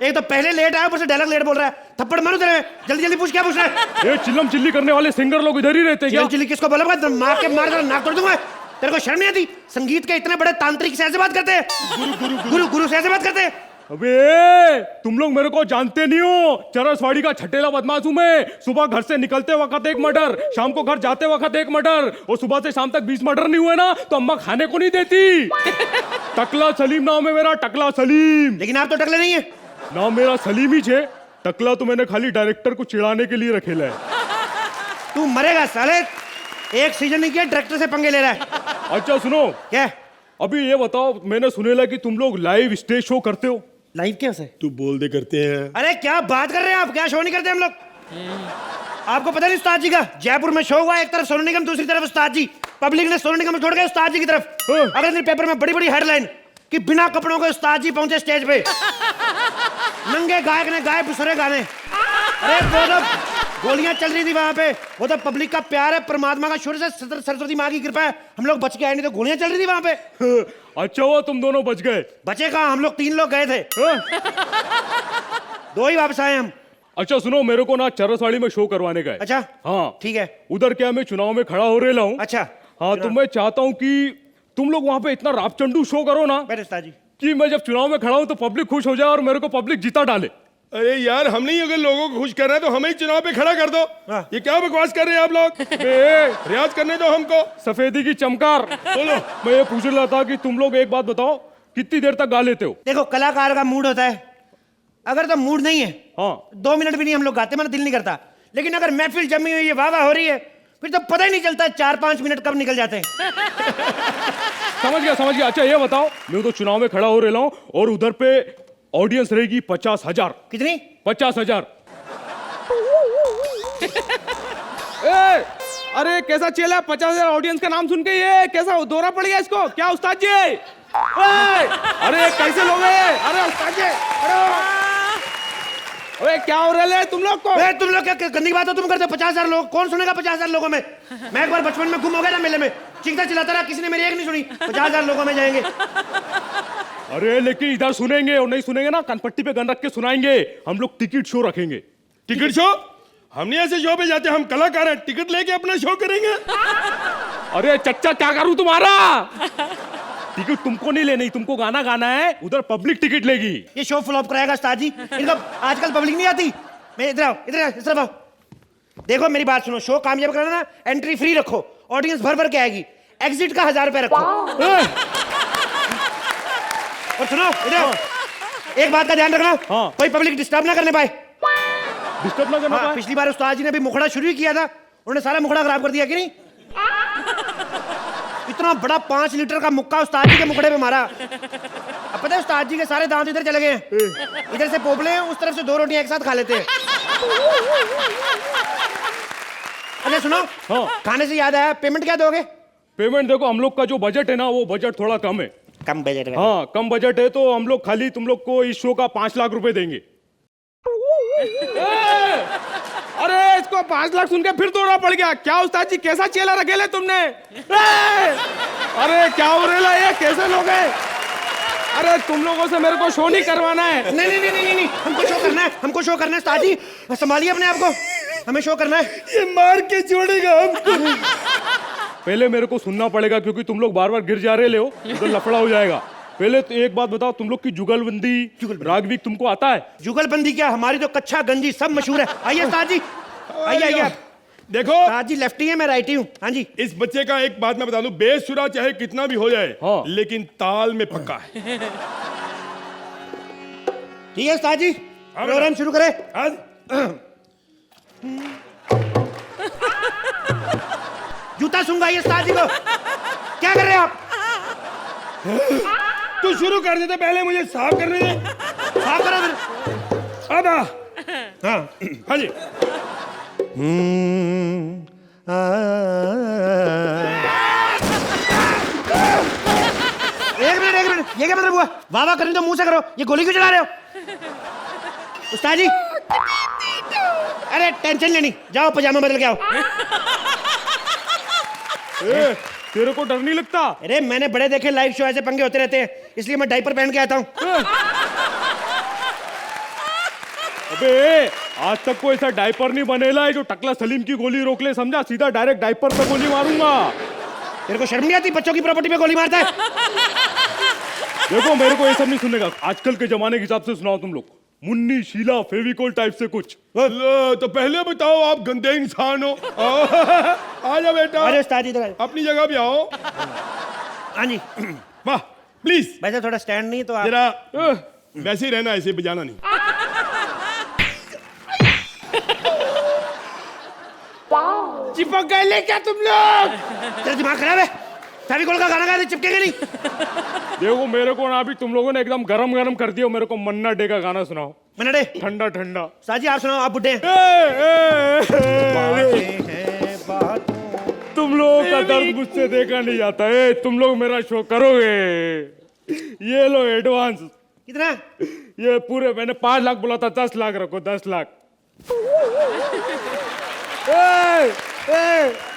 Speaker 11: एक तो पहले लेट आया, ऊपर से डायलॉग लेट बोल रहा है। थप्पड़ मारो तेरे में। जल्दी जल्दी पूछ, क्या पूछ रहा है?
Speaker 3: ये चिल्लम चिल्ली करने वाले सिंगर लोग इधर ही रहते हैं क्या?
Speaker 11: चिल्ली किसको बोला? मार के मार कर नाक तोड़ दूंगा। तेरे को शर्म नहीं आती? संगीत के इतने बड़े तांत्रिक से ऐसे बात करते हैं? गुरु से ऐसे बात करते हैं?
Speaker 12: अबे तुम लोग मेरे को जानते नहीं हो। चरसवाड़ी का छठेला बदमाश हूं मैं। सुबह घर से निकलते वक्त एक मर्डर, शाम को घर जाते वक्त एक मर्डर, और सुबह से शाम तक 20 मर्डर नहीं हुए ना तो अम्मा खाने को नहीं देती। टकला सलीम नाम है मेरा, टकला सलीम।
Speaker 11: लेकिन आप तो टकले नहीं है।
Speaker 12: नाम मेरा सलीम ही छे, टकला तो मैंने खाली डायरेक्टर को चिढ़ाने के लिए रखेला है।
Speaker 11: तू मरेगा साले, एक सीजन नहीं किया डायरेक्टर से पंगे ले रहा है।
Speaker 12: अच्छा सुनो,
Speaker 11: क्या?
Speaker 12: अभी ये बताओ, मैंने सुनेला कि तुम लोग लाइव स्टेज शो करते हो।
Speaker 11: लाइव क्या है?
Speaker 3: तू बोल दे करते हैं।
Speaker 11: अरे क्या बात कर रहे हैं आप? क्या शो नहीं करते हम लोग? आपको पता नहीं उस्ताद जी का जयपुर में शो हुआ, एक तरफ सोनू निगम दूसरी तरफ उस्ताद जी। पब्लिक ने सोनू निगम छोड़ के उस्ताद जी की तरफ। अगले दिन पेपर में बड़ी बड़ी हेडलाइन कि बिना कपड़ों के उस्ताद जी पहुंचे स्टेज पे। नंगे गायक ने गाए बिसुरे गाने। अरे वो तो गोलियां चल रही थी वहां पे। वो तो पब्लिक का प्यार है, परमात्मा का शुरू से सरस्वती माँ की कृपा है, हम लोग बच के आए, नहीं तो गोलियां चल रही थी वहां पे।
Speaker 12: अच्छा हुआ तुम दोनों बच गए।
Speaker 11: बचे कहाँ? हम लोग 3 लोग गए थे, 2 ही वापस आए हम।
Speaker 12: अच्छा सुनो, मेरे को ना चरसवाड़ी में शो करवाने का है।
Speaker 11: अच्छा
Speaker 12: हाँ
Speaker 11: ठीक है।
Speaker 12: उधर क्या मैं चुनाव में खड़ा हो रहा हूँ।
Speaker 11: अच्छा
Speaker 12: हाँ तो मैं चाहता हूँ कि तुम लोग वहाँ पे इतना रापचंडू शो करो ना
Speaker 11: बैठे उस्ताद जी
Speaker 12: कि मैं जब चुनाव में खड़ा हूँ तो पब्लिक खुश हो जाए और मेरे को पब्लिक जीता डाले।
Speaker 3: अरे यार हम नहीं, अगर लोगों को खुश कर रहे हैं तो हमें ही चुनाव पे खड़ा कर दो। ये क्या बकवास कर रहे हैं आप लोग? रियाज करने दो हमको।
Speaker 12: सफेदी की चमकार।
Speaker 3: बोलो।
Speaker 12: मैं ये पूछ रहा था कि तुम लोग एक बात बताओ, कितनी देर तक गा लेते हो?
Speaker 11: देखो कलाकार का मूड होता है, अगर तो मूड नहीं है
Speaker 12: हाँ
Speaker 11: 2 मिनट भी नहीं हम लोग गाते, मेरा दिल नहीं करता। लेकिन अगर महफिल जमी हुई है, वाह वाह हो रही है, फिर तो पता ही नहीं चलता 4-5 मिनट कब निकल जाते हैं।
Speaker 12: समझ गया। अच्छा ये बताओ, मैं तो चुनाव में खड़ा हो रहा हूँ और उधर पे ऑडियंस रहेगी 50,000।
Speaker 11: कितनी?
Speaker 12: 50,000।
Speaker 3: अरे कैसा चेला, 50,000 ऑडियंस का नाम सुन के ये कैसा दौरा पड़ गया इसको? क्या उस्ताद जी? अरे कैसे लोग हैं? अरे उस्ताद जी, अरे क्या हो रहा है तुम लोग को?
Speaker 11: तुम लोग क्या गंदी बात हो तुम करते हो? 50,000 लोग कौन सुनेगा? 50,000 लोगों में मैं एक बार बचपन में गुम हो गया ना मेले में, चिंता चिल्लाता रहा, किसी ने मेरी एक नहीं सुनी। 50,000 लोगों में जाएंगे।
Speaker 12: अरे लेकिन इधर सुनेंगे और नहीं सुनेंगे ना, कनपट्टी पे गन रख के सुनाएंगे। हम लोग टिकट शो रखेंगे।
Speaker 3: Ticket show? हम नहीं ऐसे शो पे जाते, हम कलाकार हैं, टिकट लेके अपना शो करेंगे।
Speaker 12: अरे चच्चा क्या करूं तुम्हारा? टिकट तुमको नहीं लेनी, तुमको गाना गाना है, उधर पब्लिक टिकट लेगी।
Speaker 11: ये शो फ्लॉप कराएगा उस्ताद जी, इनको आजकल पब्लिक नहीं आती। मैं इधर आओ, इस तरफ आओ। देखो मेरी बात सुनो, शो कामयाब करना ना, एंट्री फ्री रखो, ऑडियंस भर भर के आएगी, एग्जिट का 1000 रुपए रखो। और सुनो इधर, एक बात का ध्यान रखना, कोई पब्लिक डिस्टर्ब ना करने पाए।
Speaker 12: डिस्टर्ब ना करना पाए?
Speaker 11: पिछली बार उस्ताद जी ने भी मुखड़ा शुरू ही किया था, उन्होंने सारा मुखड़ा खराब कर दिया कि नहीं? इतना बड़ा 5 लीटर का मुक्का उस्ताद जी के मुखड़े पे मारा। अब पता है उस्ताद जी के सारे दांत इधर चले गए हैं, इधर से पोपले हैं, उस तरफ से 2 रोटियां एक साथ खा लेते हैं। अच्छा सुनो, खाने से याद आया, पेमेंट क्या दोगे?
Speaker 12: पेमेंट देखो, हम लोग का जो बजट है ना, वो बजट थोड़ा कम है।
Speaker 11: कम बजट है?
Speaker 12: हाँ कम बजट है, तो हम लोग खाली तुम लोग को इस शो का 5 लाख रुपए देंगे।
Speaker 3: अरे इसको 5 लाख सुन के फिर दौड़ा पड़ गया। क्या उस्ताद जी, कैसा चेला रखेले तुमने? अरे क्या हो रहा है, ये कैसे लोग हैं? अरे तुम लोगों से मेरे को शो नहीं करवाना है।
Speaker 11: नहीं, हमको शो करना है, हमको शो करना है उस्ताद जी, संभालिए अपने आप को, हमें शो करना है।
Speaker 3: ये मार के छोड़ेगा हमको।
Speaker 12: पहले मेरे को सुनना पड़ेगा, क्योंकि तुम लोग बार बार गिर जा रहे हो, तो लफड़ा हो जाएगा। पहले तो एक बात बताओ, तुम लोग की जुगलबंदी रागवीक तुमको आता है?
Speaker 11: जुगलबंदी क्या, हमारी तो कच्चा गंजी सब मशहूर है। आइए उस्ताद जी, आइए आप।
Speaker 3: देखो
Speaker 11: उस्ताद जी लेफ्टी है, मैं राइटी हूँ। हाँ जी।
Speaker 3: इस बच्चे का एक बात मैं बता दूं, बेसुरा चाहे कितना भी हो जाए, लेकिन ताल में पक्का है।
Speaker 11: ठीक है उस्ताद जी, प्रोग्राम शुरू करें। जूता सूंघा ये उस्ताद जी को, क्या कर रहे हैं आप?
Speaker 3: तू शुरू कर देते, पहले मुझे साफ करने दे।
Speaker 11: साफ करो फिर।
Speaker 3: अब हाँ जी।
Speaker 11: एक मिनट, ये क्या मतलब हुआ? वाह वाह करनी तो मुंह से करो, ये गोली क्यों चला रहे हो? उस्ताद जी, अरे टेंशन लेनी, जाओ पजामा बदल के आओ।
Speaker 12: तेरे को डर नहीं लगता?
Speaker 11: अरे मैंने बड़े देखे लाइव शो, ऐसे पंगे होते रहते हैं, इसलिए मैं डायपर पहन के आता हूँ।
Speaker 12: अबे आज तक कोई ऐसा डायपर नहीं बनेला है जो टकला सलीम की गोली रोक ले, समझा? सीधा डायरेक्ट डायपर पे गोली मारूंगा।
Speaker 11: तेरे को शर्म नहीं आती, बच्चों की प्रॉपर्टी पे गोली मारता है?
Speaker 12: देखो मेरे को ये सब नहीं सुनेगा, आजकल के जमाने के हिसाब से सुनाओ तुम लोग, मुन्नी शीला फेविकोल टाइप से कुछ।
Speaker 3: तो पहले बताओ, आप गंदे इंसान हो। आजा बेटा,
Speaker 11: अरे उस्ताद जी इधर
Speaker 3: अपनी जगह भी आओ।
Speaker 11: हाँ जी।
Speaker 3: वाह प्लीज।
Speaker 11: वैसे थोड़ा स्टैंड नहीं तो आप
Speaker 3: जरा वैसे ही रहना, ऐसे बजाना नहीं। चिपक गए ले क्या तुम लोग?
Speaker 11: तेरा दिमाग खराब है? फेविकोल का गाना गाया चिपकेगा नहीं।
Speaker 12: देखो मेरे को ना अभी तुम लोगों ने एकदम गरम गरम कर दिया, मेरे को मन्ना डे का गाना सुनाओ।
Speaker 11: मन्ना डे?
Speaker 12: ठंडा ठंडा।
Speaker 11: साजी आप सुनाओ, आप बुड्ढे हैं।
Speaker 12: तुम लोगों का दर्द मुझसे देखा नहीं जाता है, तुम लोग मेरा शो करोगे, ये लो एडवांस।
Speaker 11: कितना?
Speaker 12: ये पूरे, मैंने 5 लाख बोला था, 10 लाख रखो, 10 लाख।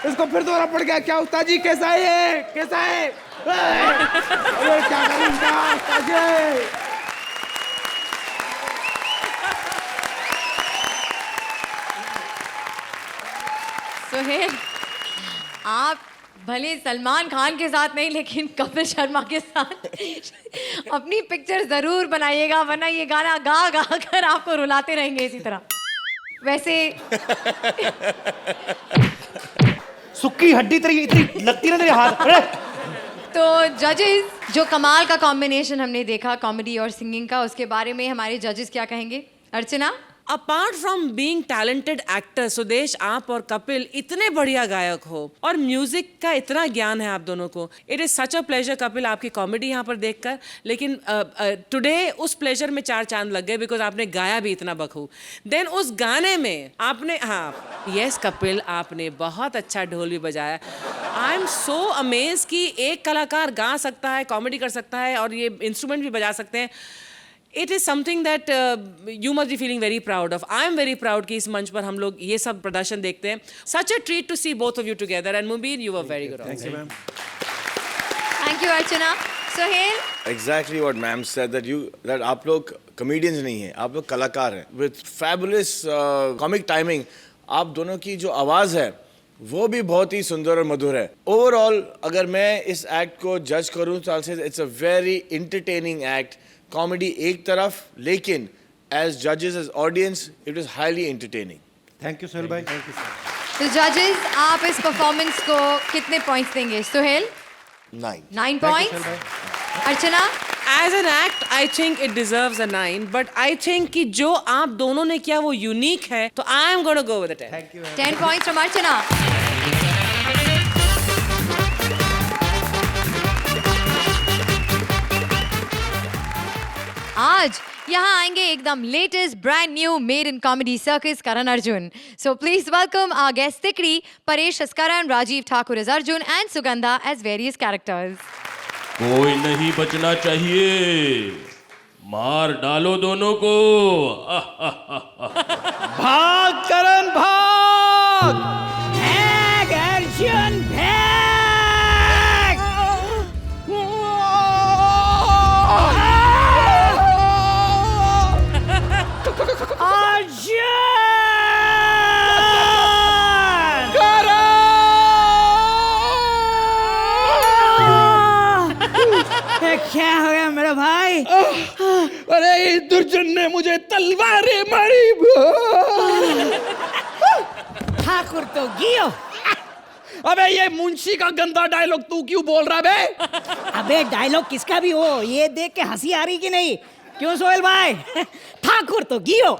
Speaker 3: इसको फिर दौरा पड़ गया। क्या उस्ताद जी, कैसा है ये? कैसा है? अरे क्या करूंगा उस्ताद जी?
Speaker 1: सोहेल, आप भले सलमान खान के साथ नहीं लेकिन कपिल शर्मा के साथ अपनी पिक्चर जरूर बनाइएगा, वरना ये गाना गा गा कर आपको रुलाते रहेंगे इसी तरह। वैसे
Speaker 11: सुक्की हड्डी तेरी इतनी लगती ना तेरे हाथ। अरे
Speaker 1: तो जजेस, जो कमाल का कॉम्बिनेशन हमने देखा कॉमेडी और सिंगिंग का, उसके बारे में हमारे जजेस क्या कहेंगे? Archana?
Speaker 7: Apart from being talented actor, Sudesh आप और कपिल इतने बढ़िया गायक हो और म्यूजिक का इतना ज्ञान है आप दोनों को। It is such a pleasure Kapil आपकी कॉमेडी यहाँ पर देखकर, लेकिन टुडे उस प्लेजर में 4 चांद लग गए बिकॉज आपने गाया भी इतना बखूब। देन उस गाने में आपने, हाँ यस कपिल, आपने बहुत अच्छा ढोल भी बजाया। आई एम सो अमेज कि एक कलाकार गा सकता है, कॉमेडी कर सकता है और ये इंस्ट्रूमेंट भी बजा सकते हैं। It is something that you must be feeling very proud of. I am very proud कि इस मंच पर हम लोग ये सब प्रदर्शन देखते हैं. Such a treat to see both of you together. And Mubin, you were very good.
Speaker 11: Thank you, ma'am.
Speaker 1: Thank you, Archana. Sohail?
Speaker 6: Exactly what ma'am said, that आप लोग comedians नहीं हैं, आप लोग कलाकार हैं. With fabulous comic timing, आप दोनों की जो आवाज़ है वो भी बहुत ही सुंदर और मधुर है. ओवरऑल अगर मैं इस एक्ट को जज करूँ तो it's a very entertaining act. Comedy एक तरफ, लेकिन एज जजेस, as audience, it is highly entertaining.
Speaker 11: Thank you Sohail भाई. Thank you sir.
Speaker 1: तो जजेस, आप इस परफॉर्मेंस को कितने पॉइंट्स देंगे? Sohail? 9 points. Archana?
Speaker 7: As an act, I think it deserves a 9. But I think कि जो आप दोनों ने किया वो यूनिक है, तो I am going to go with a 10.
Speaker 11: Thank you.
Speaker 1: 10 points from Archana. आज यहाँ आएंगे एकदम latest brand new made in comedy circus Karan Arjun. So please welcome our guest तिकड़ी, Paresh Askaran, Rajiv Thakur as Arjun and Sugandha as various characters.
Speaker 12: कोई नहीं बचना चाहिए, मार डालो दोनों को.
Speaker 2: भाग करण भाग, भाग अर्जुन भाग. क्या हो गया मेरा भाई?
Speaker 3: अरे इस दुर्जन ने मुझे तलवारें मारी.
Speaker 2: ठाकुर तो गियो.
Speaker 3: अबे ये मुंशी का गंदा डायलॉग तू क्यों बोल रहा बे?
Speaker 2: अबे डायलॉग किसका भी हो, ये देख के हंसी आ रही कि नहीं? क्यों सोहेल भाई? ठाकुर तो गियो.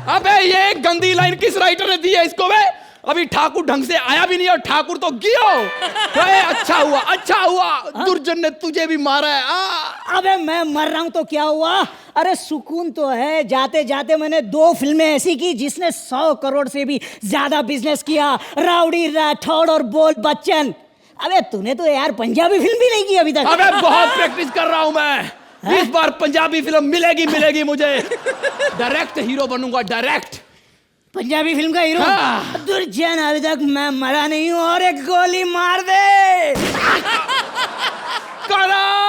Speaker 3: अबे ये गंदी लाइन किस राइटर ने दी है इसको बे? अभी ठाकुर ढंग से आया भी नहीं और ठाकुर तो गियो. अच्छा हुआ, अच्छा हुआ. दुर्जन ने तुझे भी मारा है.
Speaker 2: अबे मैं मर रहा हूं तो क्या हुआ? अरे सुकून तो है. जाते जाते मैंने 2 फिल्में ऐसी की जिसने 100 करोड़ से भी ज्यादा बिजनेस किया. राउडी राठौड़ और बोल बच्चन. अबे तूने तो यार पंजाबी फिल्म भी नहीं की अभी तक.
Speaker 3: अबे बहुत प्रैक्टिस कर रहा हूं मैं. इस बार पंजाबी फिल्म मिलेगी मुझे. डायरेक्ट हीरो बनूंगा, डायरेक्ट.
Speaker 2: पंजाबी फिल्म का हीरो?
Speaker 3: हाँ।
Speaker 2: दुर्जन अभी तक मैं मरा नहीं हूँ और एक गोली मार दे.
Speaker 3: करण!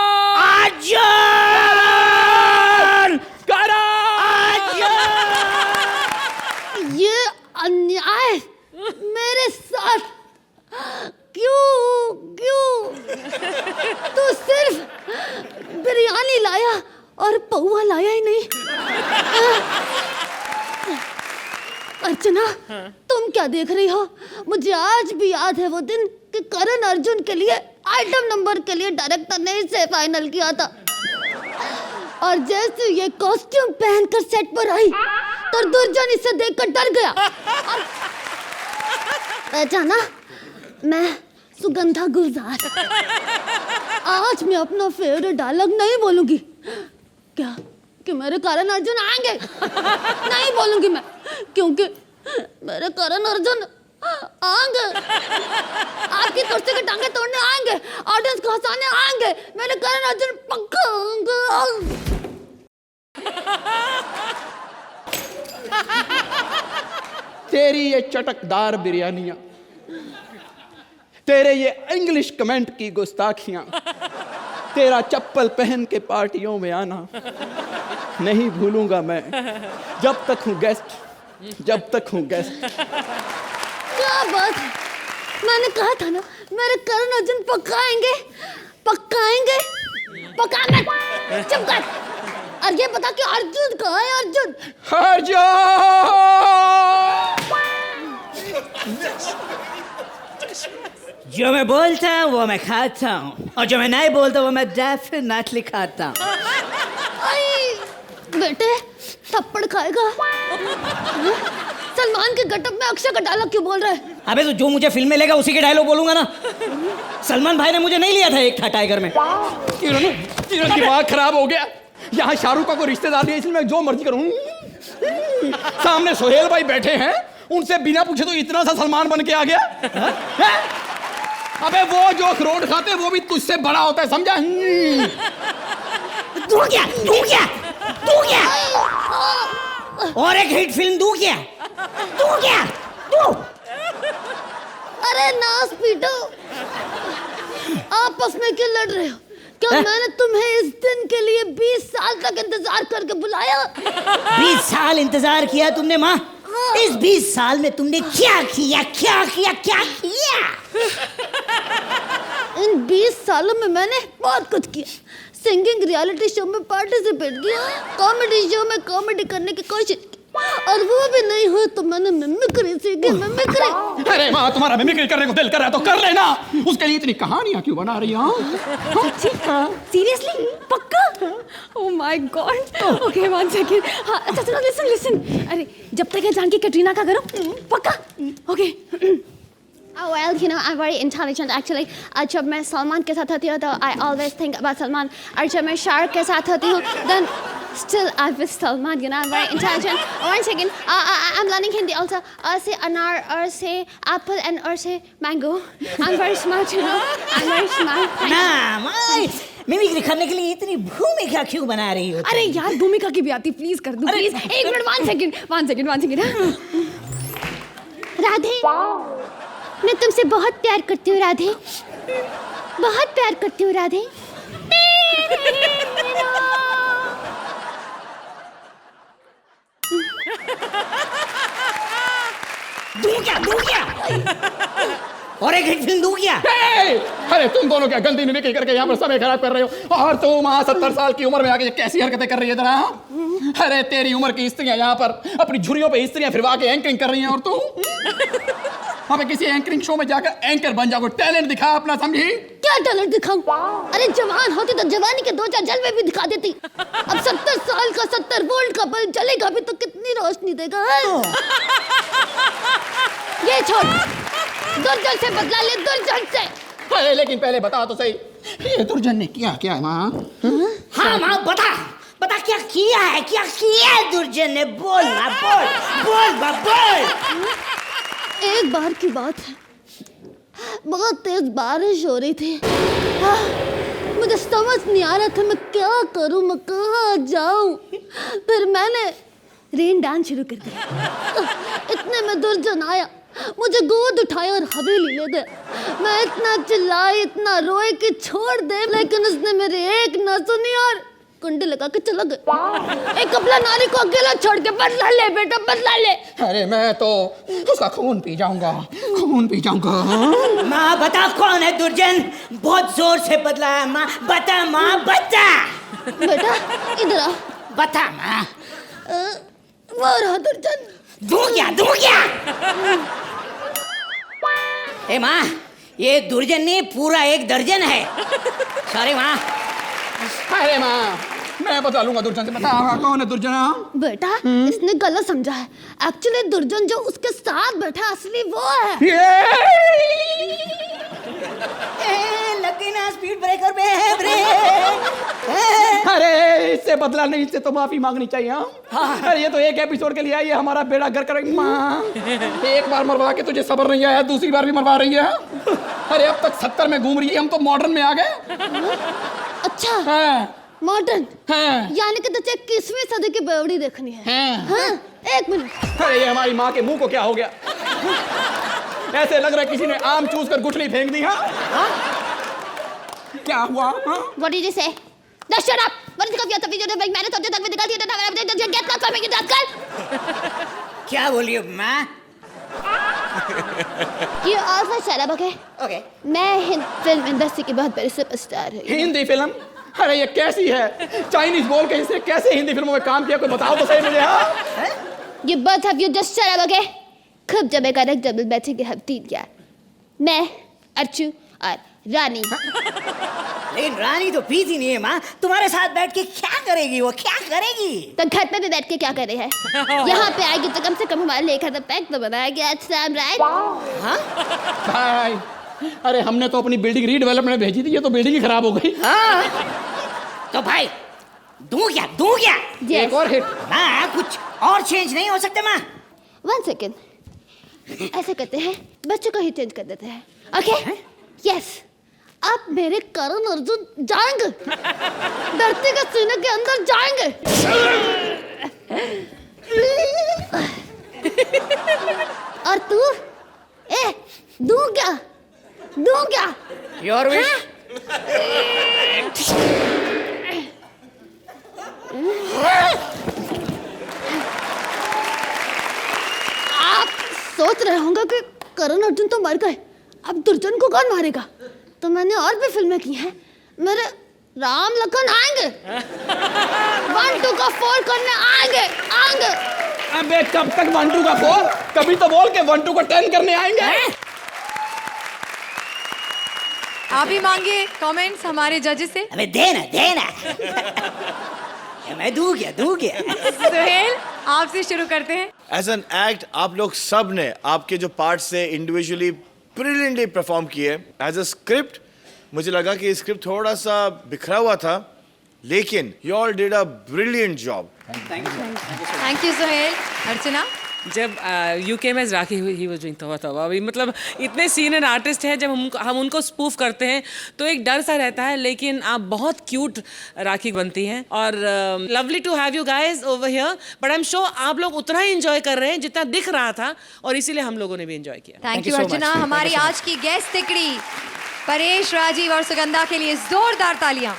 Speaker 10: ये अन्याय मेरे साथ क्यों? तू सिर्फ बिरयानी लाया और पौवा लाया ही नहीं. अर्चना, तुम क्या देख रही हो? मुझे आज भी याद है वो दिन कि करण अर्जुन के लिए आइटम नंबर के लिए डायरेक्टर ने इसे फाइनल किया था. और जैसे ये कॉस्ट्यूम पहनकर सेट पर आई तो दुर्जन इसे देखकर डर गया. पहचाना? मैं सुगंधा गुलजार. आज मैं अपना फेवरेट डायलॉग नहीं बोलूंगी. क्या कि मेरे करण अर्जुन आएंगे? नहीं बोलूंगी मैं, क्योंकि मेरे करण अर्जुन आएंगे. आपकी कुर्सी की टांगे तोड़ने आएंगे, ऑडियंस को हंसाने आएंगे. मेरे करण अर्जुन पक्का आएंगे.
Speaker 8: तेरी ये चटकदार बिरयानियां, तेरे ये इंग्लिश कमेंट की गुस्ताखियां, तेरा चप्पल पहन के पार्टियों में आना नहीं भूलूंगा मैं. जब तक हूँ गेस्ट.
Speaker 10: क्या बात है, मैंने कहा था ना मेरे करण अर्जुन पक्काएंगे पक्काएंगे पक्का मत चुप कर। और ये बता कि अर्जुन कहाँ है अर्जुन?
Speaker 2: जो मैं बोलता हूँ वो मैं खाता हूँ, और जो मैं नहीं बोलता वो मैं डेफिनेटली खाता हूँ।
Speaker 10: आई, बेटे थप्पड़ खाएगा। सलमान के गटअप में अक्षय का डायलॉग क्यों बोल रहा है?
Speaker 2: अबे तो जो मुझे फिल्म में लेगा उसी के डायलॉग बोलूंगा ना। सलमान भाई ने मुझे नहीं लिया था एक था टाइगर में।
Speaker 12: तेरा दिमाग खराब हो गया। यहाँ शाहरुख का कोई रिश्तेदार नहीं है, इसलिए मैं जो मर्जी करूँ। सामने सोहेल भाई बैठे हैं, उनसे बिना पूछे तो इतना सा सलमान बन के आ गया। हैं? अबे वो जो अखरोट खाते हैं वो भी तुझसे बड़ा होता है, समझा?
Speaker 2: तू क्या और एक हिट फिल्म दूं क्या?
Speaker 10: अरे नास पीटो, आपस में क्यों लड़ रहे हो? क्या मैंने तुम्हें इस दिन के लिए 20 साल तक इंतजार करके बुलाया?
Speaker 2: 20 साल इंतजार किया तुमने माँ? इस 20 साल में तुमने क्या किया?
Speaker 10: इन 20 सालों में मैंने बहुत कुछ किया। सिंगिंग रियलिटी शो में पार्टिसिपेट किया, कॉमेडी शो में कॉमेडी करने की कोशिश की, और वो भी नहीं हुआ तो मैंने मिमिक्री सीखी।
Speaker 12: अरे माँ, तुम्हारा मिमिक्री करने को दिल कर रहा है तो कर लेना। उसके लिए इतनी कहानियां क्यों बना रही हो?
Speaker 10: सीरियसली पक्का? Oh my God. Okay one second. हाँ अच्छा सुनो, लिसन। अरे जब तक है जानकी कैटरीना का करो पक्का? Okay. Oh well, you know, I'm very intelligent actually. जब मैं सलमान के साथ होती हूँ तो I always think about Salman, और जब मैं शाहरुख के साथ होती हूँ then still I'm with Salman, you know, I'm very intelligent. One second, I'm learning Hindi also. से अनार, और से apple, and और से mango. I'm very smart, you know. I'm very smart.
Speaker 2: ना माँ, मिमिक्री करने के लिए इतनी भूमिका क्यों बना रही हो?
Speaker 10: अरे यार भूमिका की भी आती, प्लीज कर दो प्लीज। एक मिनट, वन सेकंड। राधे, मैं तुमसे बहुत प्यार करती हूँ राधे, बहुत प्यार करती हूँ राधे।
Speaker 2: दूं क्या? और एक हिट फिल्म दूं क्या?
Speaker 12: अरे तुम दोनों क्या गंदी मिमिक्री करके यहाँ पर समय खराब कर रहे हो? और तुम 70 साल की उम्र में आके कैसी हरकतें कर रही है जरा? अरे तेरी उम्र की स्त्रियां यहाँ पर अपनी झुर्रियों पे स्त्रियां फिरवा के एंकरिंग कर रही हैं, और तू हमें किसी एंकरिंग शो में जाकर एंकर बन जाओ, टैलेंट दिखा अपना, समझी?
Speaker 10: क्या टैलेंट दिखाऊं? अरे जवान होती तो जवानी के 2-4 जलवे भी दिखा देती। अब 70 साल का 70 वोल्ट का बल्ब जलेगा भी तो कितनी रोशनी देगा? ये छोड़, दुर्जन से बदला ले, दुर्जन से।
Speaker 12: अरे लेकिन पहले बता तो सही, ये दुर्जन ने किया माँ?
Speaker 2: हाँ माँ, बता क्या किया है दुर्जन ने? बोल।
Speaker 10: एक बार की बात है, बहुत तेज बारिश हो रही थी। मुझे समझ नहीं आ रहा था मैं क्या करूं, मैं कहाँ जाऊं। फिर मैंने रेन डांस शुरू कर दिया। इतने में दुर्जन आया, मुझे गोद उठाया और हवेली ले गया। मैं इतना चिल्लाई, इतना रोए कि छोड़ दे, लेकिन उसने मेरी एक ना सुनी और कुंडी लगा के चला गया। एक कपला नारी को अकेला छोड़ के बदला ले बेटा, बदला ले।
Speaker 12: अरे मैं तो उसका खून पी जाऊंगा।
Speaker 2: माँ बता कौन है दुर्जन? बहुत जोर से बदला है माँ, बता माँ, बता।
Speaker 10: बेटा इधर आ,
Speaker 2: बता माँ।
Speaker 10: वो रहा दुर्जन।
Speaker 2: दूं क्या? ए माँ, ये दुर्जन नहीं, पूरा एक दर्जन है। सॉरी माँ।
Speaker 12: अरे माँ, मैं बता लूंगा दुर्जन से। बता कौन है दुर्जन?
Speaker 10: बेटा इसने गलत समझा है। एक्चुअली दुर्जन जो उसके साथ बैठा असली वो है।
Speaker 2: लगी ना स्पीड ब्रेकर पे है ब्रेक।
Speaker 12: अरे इससे बदला नहीं, इससे तो माफी मांगनी चाहिए। अरे ये तो एक एपिसोड के लिए आई है, हमारा बेड़ा गर्क करेगी माँ। एक बार मरवा के तुझे सब्र नहीं आया, दूसरी बार भी मरवा रही है। अरे अब तक 70 में घूम रही है, हम तो मॉडर्न में आ गए।
Speaker 10: अच्छा मॉडर्न, यानी कि तुझे 21वीं सदी की बेवड़ी देखनी है। हाँ, एक मिनट।
Speaker 12: अरे ये हमारी माँ के मुंह को क्या हो गया? ऐसे लग रहा है किसी ने आम चूस कर गुठली फेंक दी। क्या हुआ?
Speaker 10: What did you say? Just shut up. What did you say? मैंने सोचा तक में निकाल दिया था। Get lost, मैं क्या कर?
Speaker 2: क्या बोली माँ?
Speaker 10: You also shut up, okay?
Speaker 8: Okay.
Speaker 10: मैं फिल्म इंडस्ट्री की बहुत बड़ी सुपरस्टार हूँ।
Speaker 8: हिंदी फिल्म? अरे ये कैसी है? चाइनीज बोल के इसने कैसे हिंदी फिल्मों में काम किया, कोई बताओ तो सही मुझे। हाँ?
Speaker 10: You both of you just shut up, okay? खूब जमेगा रख डबल बैठेंगे हम 3 यार। मैं, अर्चू और रानी।
Speaker 2: लेकिन रानी तो पीती नहीं है माँ, तुम्हारे साथ बैठ के क्या करेगी वो, क्या करेगी?
Speaker 10: तो घर पे भी बैठ के क्या करे है? यहाँ पे आएगी तो कम से कम हमारे लिए खाता पैक तो बनाएगी। अच्छा, राइट?
Speaker 2: हाँ?
Speaker 8: भाई, अरे हमने तो अपनी बिल्डिंग रीडेवलपमेंट भेजी थी, ये तो बिल्डिंग ही खराब हो गई।
Speaker 2: हाँ? तो भाई दूं क्या?
Speaker 10: Yes.
Speaker 8: एक और हिट।
Speaker 2: माँ कुछ और चेंज नहीं हो सकते माँ?
Speaker 10: 1 सेकेंड, ऐसे करते हैं, बच्चों को ही चेंज कर देते हैं, ओके? यस, अब मेरे करण अर्जुन जाएंगे, धरती के सीने के अंदर जाएंगे। और तू, दूं क्या?
Speaker 2: Your wish.
Speaker 10: आप सोच रहे होंगे कि करण अर्जुन तो मर गए, अब दुर्जन को कौन मारेगा? तो मैंने और भी फिल्में की हैं, मेरे राम लखन आएंगे, 1-2 का 4 करने आएंगे।
Speaker 8: अबे कब तक 1-2 का 4? कभी तो बोल के 1-2 का 10 करने आएंगे।
Speaker 1: आप ही मांगिए कमेंट्स हमारे जजेस से।
Speaker 2: अबे देना। मैं दूं क्या?
Speaker 1: सुहेल, आपसे शुरू करते हैं।
Speaker 6: एज एन एक्ट आप लोग सब ने आपके जो पार्ट्स से इंडिविजुअली ब्रिलियंटली परफॉर्म किए। एज अ स्क्रिप्ट मुझे लगा कि स्क्रिप्ट थोड़ा सा बिखरा हुआ था, लेकिन you all did a brilliant job.
Speaker 1: Thank you Suhail. Archana?
Speaker 7: जब यूके में राखी हुई ही वो जो तो अभी मतलब इतने सीनियर आर्टिस्ट हैं, जब हम उनको स्पूफ करते हैं तो एक डर सा रहता है, लेकिन आप बहुत क्यूट राखी बनती हैं और lovely to have you guys over here. But I am sure आप लोग उतना ही एंजॉय कर रहे हैं जितना दिख रहा था, और इसीलिए हम लोगों ने भी एंजॉय किया।
Speaker 1: थैंक यू अर्चना। हमारी आज की गेस्ट तिकड़ी परेश, राजीव और सुगंधा के लिए जोरदार तालियां।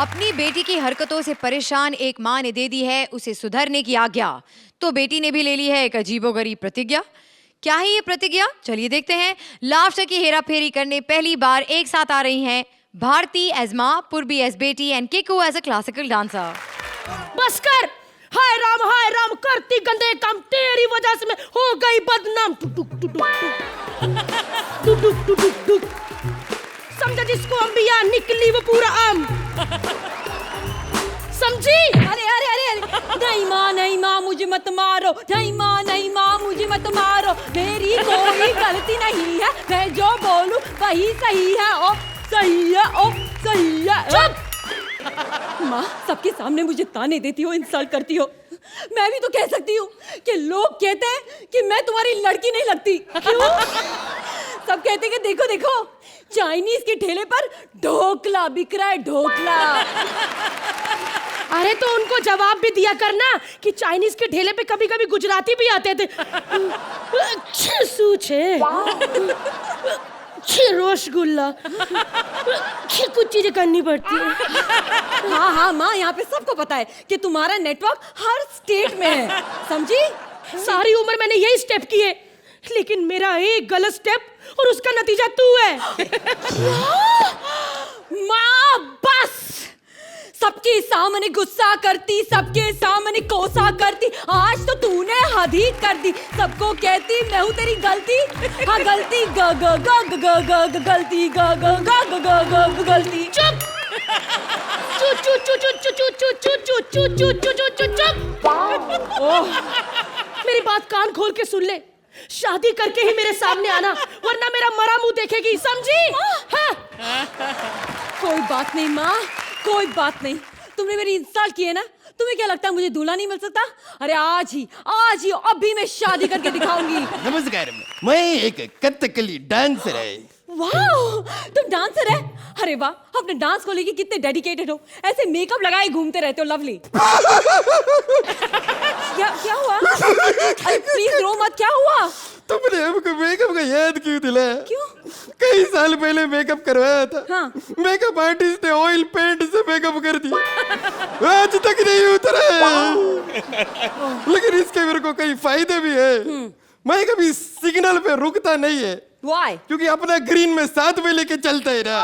Speaker 1: अपनी बेटी की हरकतों से परेशान एक मां ने दे दी है उसे सुधरने की आज्ञा, तो बेटी ने भी ले ली है एक अजीबोगरीब प्रतिज्ञा। क्या है ये प्रतिज्ञा? चलिए देखते हैं। लाफ्टर की हेरा फेरी करने पहली बार एक साथ आ रही हैं भारती एज मां, Purvi as beti and Kiku as a classical dancer.
Speaker 13: बस कर, हाय राम करती गंदे काम, तेरी वजह से मैं हो गई बदनाम। समझा जिसको अंबिया निकली वो पूरा आम। समझी? अरे नहीं माँ मुझे मत मारो, नहीं माँ मुझे मत मारो, मेरी कोई गलती नहीं है, मैं जो बोलूं वही सही है। ओ सही है। चुप। माँ सबके सामने मुझे ताने देती हो, इंसल्ट करती हो। मैं भी तो कह सकती हूँ कि लोग कहते हैं कि मैं तुम्हारी लड़की नहीं लगती। क्यों? सब कहते हैं कि देखो चाइनीज के ठेले पर ढोकला बिक रहा है, ढोकला। अरे तो उनको जवाब भी दिया करना कि चाइनीज के ठेले पे कभी कभी गुजराती भी आते थे। रसगुल्ला कुछ चीजें करनी पड़ती है। हाँ माँ, यहाँ पे सबको पता है कि तुम्हारा नेटवर्क हर स्टेट में है, समझी? सारी उम्र मैंने यही स्टेप किए, लेकिन मेरा एक गलत स्टेप और उसका नतीजा तू है। माँ बस, सबके सामने गुस्सा करती, सबके सामने कोसा करती, आज तो तूने हद ही कर दी। सबको कहती मैं हूँ तेरी गलती, हाँ गलती गलती गलती। चुप। मेरी बात कान खोल के सुन ले, शादी करके ही मेरे सामने आना, वरना मेरा मरा मुंह देखेगी, समझी? हाँ। कोई बात नहीं माँ, कोई बात नहीं। तुमने मेरी इंसल्ट की है ना, तुम्हें क्या लगता है मुझे दूल्हा नहीं मिल सकता? अरे आज ही अभी मैं शादी करके दिखाऊंगी।
Speaker 14: नमस्कार, मैं एक कथकली डांसर है।
Speaker 13: वाह, तुम डांसर है? अरे वाह, अपने डांस को लेके कितने डेडिकेटेड हो, ऐसे मेकअप लगाए घूमते रहते हो, लवली। क्या हुआ? अरे प्लीज रो मत, क्या हुआ?
Speaker 14: तुमने हमको मेकअप का याद क्यों दिलाया?
Speaker 13: क्यों?
Speaker 14: कई साल पहले मेकअप करवाया था।
Speaker 13: हाँ।
Speaker 14: मेकअप आर्टिस्ट ने ऑयल पेंट से मेकअप कर दिया, आज तक नहीं उतरा। लेकिन इसके मेरे को कई फायदे भी है। मैं कभी सिग्नल पे रुकता नहीं है।
Speaker 13: Why?
Speaker 14: क्योंकि अपना ग्रीन में साथ में लेके चलता है ना।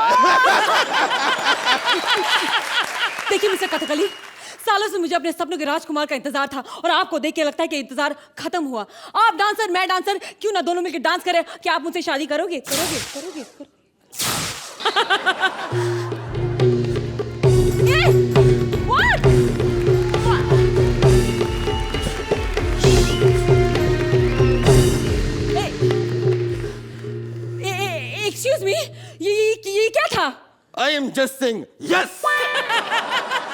Speaker 13: देखिए मिस्टर कथकली, सालों से मुझे अपने सपनों के राजकुमार का इंतजार था और आपको देख के लगता है कि इंतजार खत्म हुआ। आप डांसर, मैं डांसर, क्यों ना दोनों मिलकर डांस करें? क्या आप मुझसे शादी करोगे? करोगे? करोगे? What? Excuse me, ये क्या था?
Speaker 14: I am just saying yes.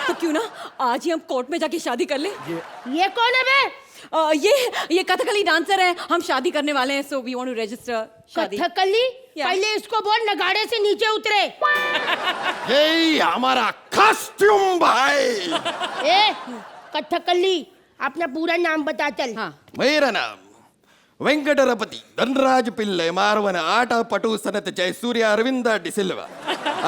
Speaker 13: तो क्यों ना आज ही हम कोर्ट में जाके शादी कर ले?
Speaker 4: ये कौन है बे?
Speaker 13: ये कथकली डांसर है, हम शादी करने वाले हैं, so we want to register shaadi.
Speaker 4: Kathakali? पहले इसको बोल नगाड़े से नीचे उतरे।
Speaker 14: ये हमारा कॉस्ट्यूम भाई।
Speaker 4: ए कथकली, अपना पूरा नाम बता चल।
Speaker 13: हाँ।
Speaker 14: मेरा नाम वेंकटरपति धनराज पिल्ले मारवन आटा पटु सनत जयसूर्य अरविंद डिसिल्वा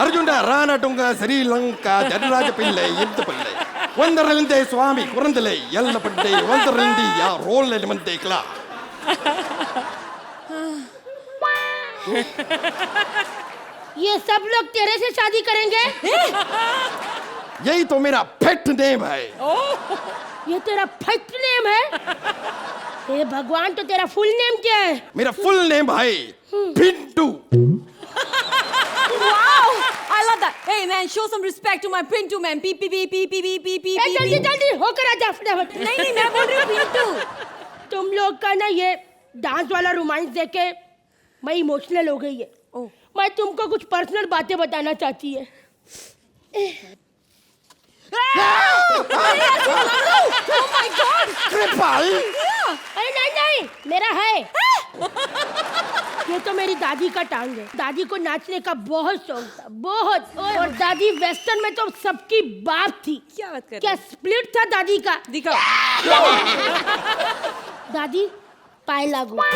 Speaker 14: अर्जुन रानटुंग श्रीलंका धनराज पिल्ले इंत पिल्ले वंदरलिंदे स्वामी कुरंदले यल्ल पड्डे वंदरलिंदी या रोल एलिमेंटे क्ला।
Speaker 4: ये सब लोग तेरे से शादी करेंगे?
Speaker 14: यही तो मेरा पेट नेम है।
Speaker 4: ये तेरा पेट नेम है? हे भगवान, तो तेरा फुल नेम क्या है?
Speaker 14: मेरा फुल नेम है Pintu.
Speaker 13: Wow, I love that. Hey man, show some respect to my Pintu man. Pee pee pee pee pee pee pee pee.
Speaker 4: जल्दी जल्दी होकर आ जा फटाफट।
Speaker 13: नहीं मैं बोल रही हूँ पिंटू।
Speaker 4: तुम लोग का ना ये डांस वाला रोमांस देख के मैं इमोशनल हो गई है। मैं तुमको कुछ पर्सनल बातें बताना चाहती है।
Speaker 13: Oh my God!
Speaker 4: अरे नहीं, मेरा है। ये तो मेरी दादी का टांग है। दादी को नाचने का बहुत शौक था, बहुत। और दादी वेस्टर्न में तो सबकी बाप थी।
Speaker 13: क्या बात कर?
Speaker 4: क्या स्प्लिट था दादी का?
Speaker 13: दिखाओ।
Speaker 4: दादी पाए लागू। आई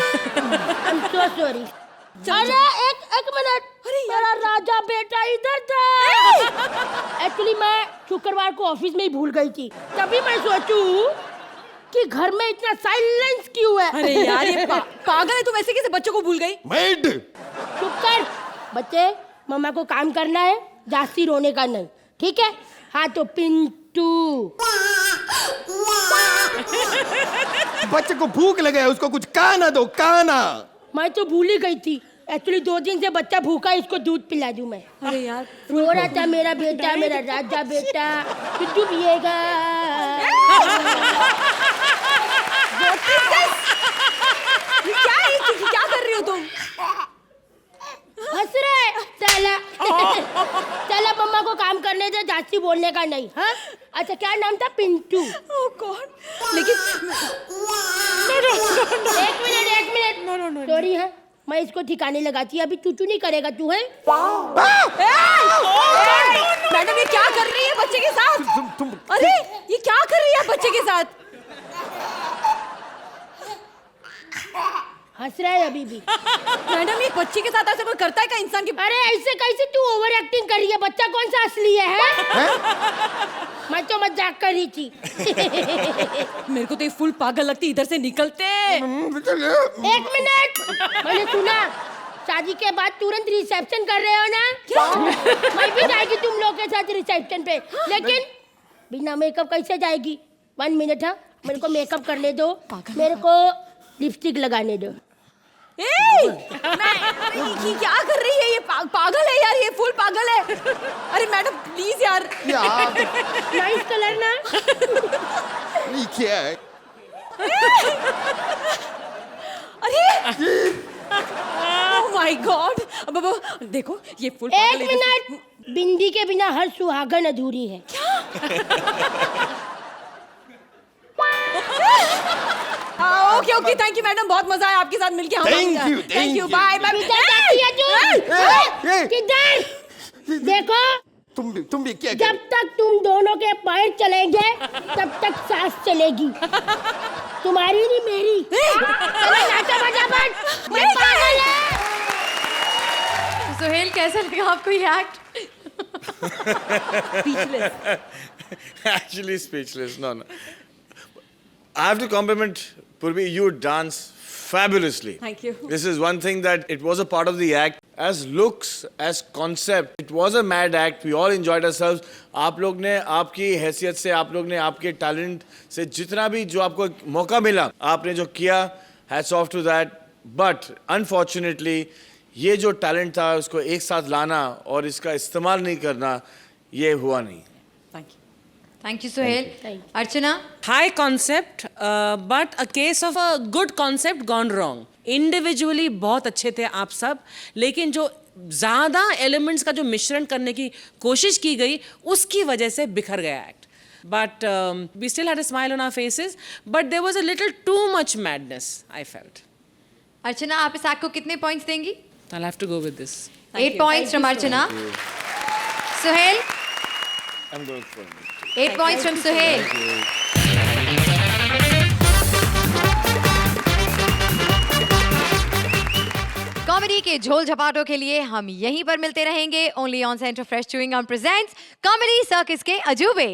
Speaker 4: एम सो सॉरी। अरे एक मिनट, मेरा राजा बेटा इधर था। एक्चुअली मैं शुक्रवार को ऑफिस में ही भूल गई थी, तभी मैं सोचूं कि घर में इतना साइलेंस क्यों है।
Speaker 13: अरे यार ये पागल है, तुम ऐसे कैसे बच्चों को भूल गई?
Speaker 14: मेड
Speaker 4: चुप कर बच्चे, मम्मा को काम करना है, जास्ती रोने का नहीं, ठीक है? हाँ तो पिंटू।
Speaker 14: बच्चे को भूख लगे, उसको कुछ खाना दो, खाना।
Speaker 4: मैं तो भूल ही गई थी। एक्चुअली 2 दिन से बच्चा भूखा, इसको दूध पिला दूं मैं।
Speaker 13: अरे यार
Speaker 4: रो रहा था मेरा बेटा, मेरा राजा बेटा, पिंटू पिएगा।
Speaker 13: क्या कर रही हो तुम?
Speaker 4: हंस रहे? चला मम्मा को काम करने दे, जास्ती बोलने का नहीं। हाँ अच्छा, क्या नाम था? पिंटू।
Speaker 13: ओह गॉड, लेकिन
Speaker 4: एक मिनट सॉरी है, मैं इसको ठिकाने लगाती है। अभी चूचू नहीं करेगा तू, है?
Speaker 13: मैडम ये क्या कर रही है बच्चे के साथ? अरे ये क्या कर रही है बच्चे के साथ?
Speaker 4: हंस रहा है अभी भी।
Speaker 13: मैडम ये बच्चे के साथ ऐसे कोई करता है क्या इंसान की?
Speaker 4: अरे ऐसे कैसे तू ओवर एक्टिंग कर रही है? बच्चा कौन सा असली है? मैं तो मजाक कर रही थी।
Speaker 13: मेरे को तो ये फुल पागल लगती, इधर से निकलते।
Speaker 4: एक मिनट, मैंने सुना शादी के बाद तुरंत रिसेप्शन कर रहे हो ना?
Speaker 13: क्या?
Speaker 4: मैं भी जाएगी तुम लोग के साथ रिसेप्शन पे, लेकिन बिना मेकअप कैसे जाएगी? 1 मिनट, हाँ मेरे को मेकअप करने दो, मेरे को लिपस्टिक लगाने दो।
Speaker 13: क्या कर रही है ये? पागल है यार, ये फुल पागल है। अरे मैडम प्लीज यार।
Speaker 4: नाइस कलर ना?
Speaker 14: ये क्या है?
Speaker 13: अरे ओह माय गॉड, अब देखो ये फुल पागल है।
Speaker 4: 1 मिनट, बिंदी के बिना हर सुहागन अधूरी है।
Speaker 13: Okay okay, thank you madam, बहुत मजा आया आपके साथ मिलके।
Speaker 14: Thank you
Speaker 13: bye bye.
Speaker 4: किधर देखो,
Speaker 14: तुम भी क्या?
Speaker 4: जब तक तुम दोनों के पैर चलेंगे तब तक सांस चलेगी, तुम्हारी नहीं मेरी। नाचा बजा बट, मैं पागल है।
Speaker 1: सुहेल कैसा लगा आपको ये act?
Speaker 6: Actually speechless. No. I have to compliment Purvi. You dance fabulously.
Speaker 13: Thank you.
Speaker 6: This is one thing that it was a part of the act. As looks, as concept, it was a mad act. We all enjoyed ourselves. आप लोग ने आपकी हैसियत से, आप लोग ने आपके टैलेंट से जितना भी जो आपको मौका मिला, आपने जो किया, hats off to that. But unfortunately, ये जो टैलेंट था उसको एक साथ लाना और इसका इस्तेमाल नहीं करना, ये हुआ नहीं.
Speaker 1: Thank you, Suhail. Archana?
Speaker 7: High concept, but a case of a good concept gone wrong. Individually बहुत अच्छे थे आप सब, लेकिन जो ज़्यादा elements का जो मिश्रण करने की कोशिश की गई, उसकी वजह से बिखर गया act. But we still had a smile on our faces, but there was a little too much madness, I felt.
Speaker 1: Archana, आप इस एक्ट को कितने points देंगी?
Speaker 7: I'll have to go with this.
Speaker 1: 8 points from Archana. Suhail?
Speaker 6: I'm going for it.
Speaker 1: 8 points from Suhail. Comedy के झोल झपाटों के लिए हम यहीं पर मिलते रहेंगे. Only on Center Fresh chewing gum presents Comedy Circus के अजूबे.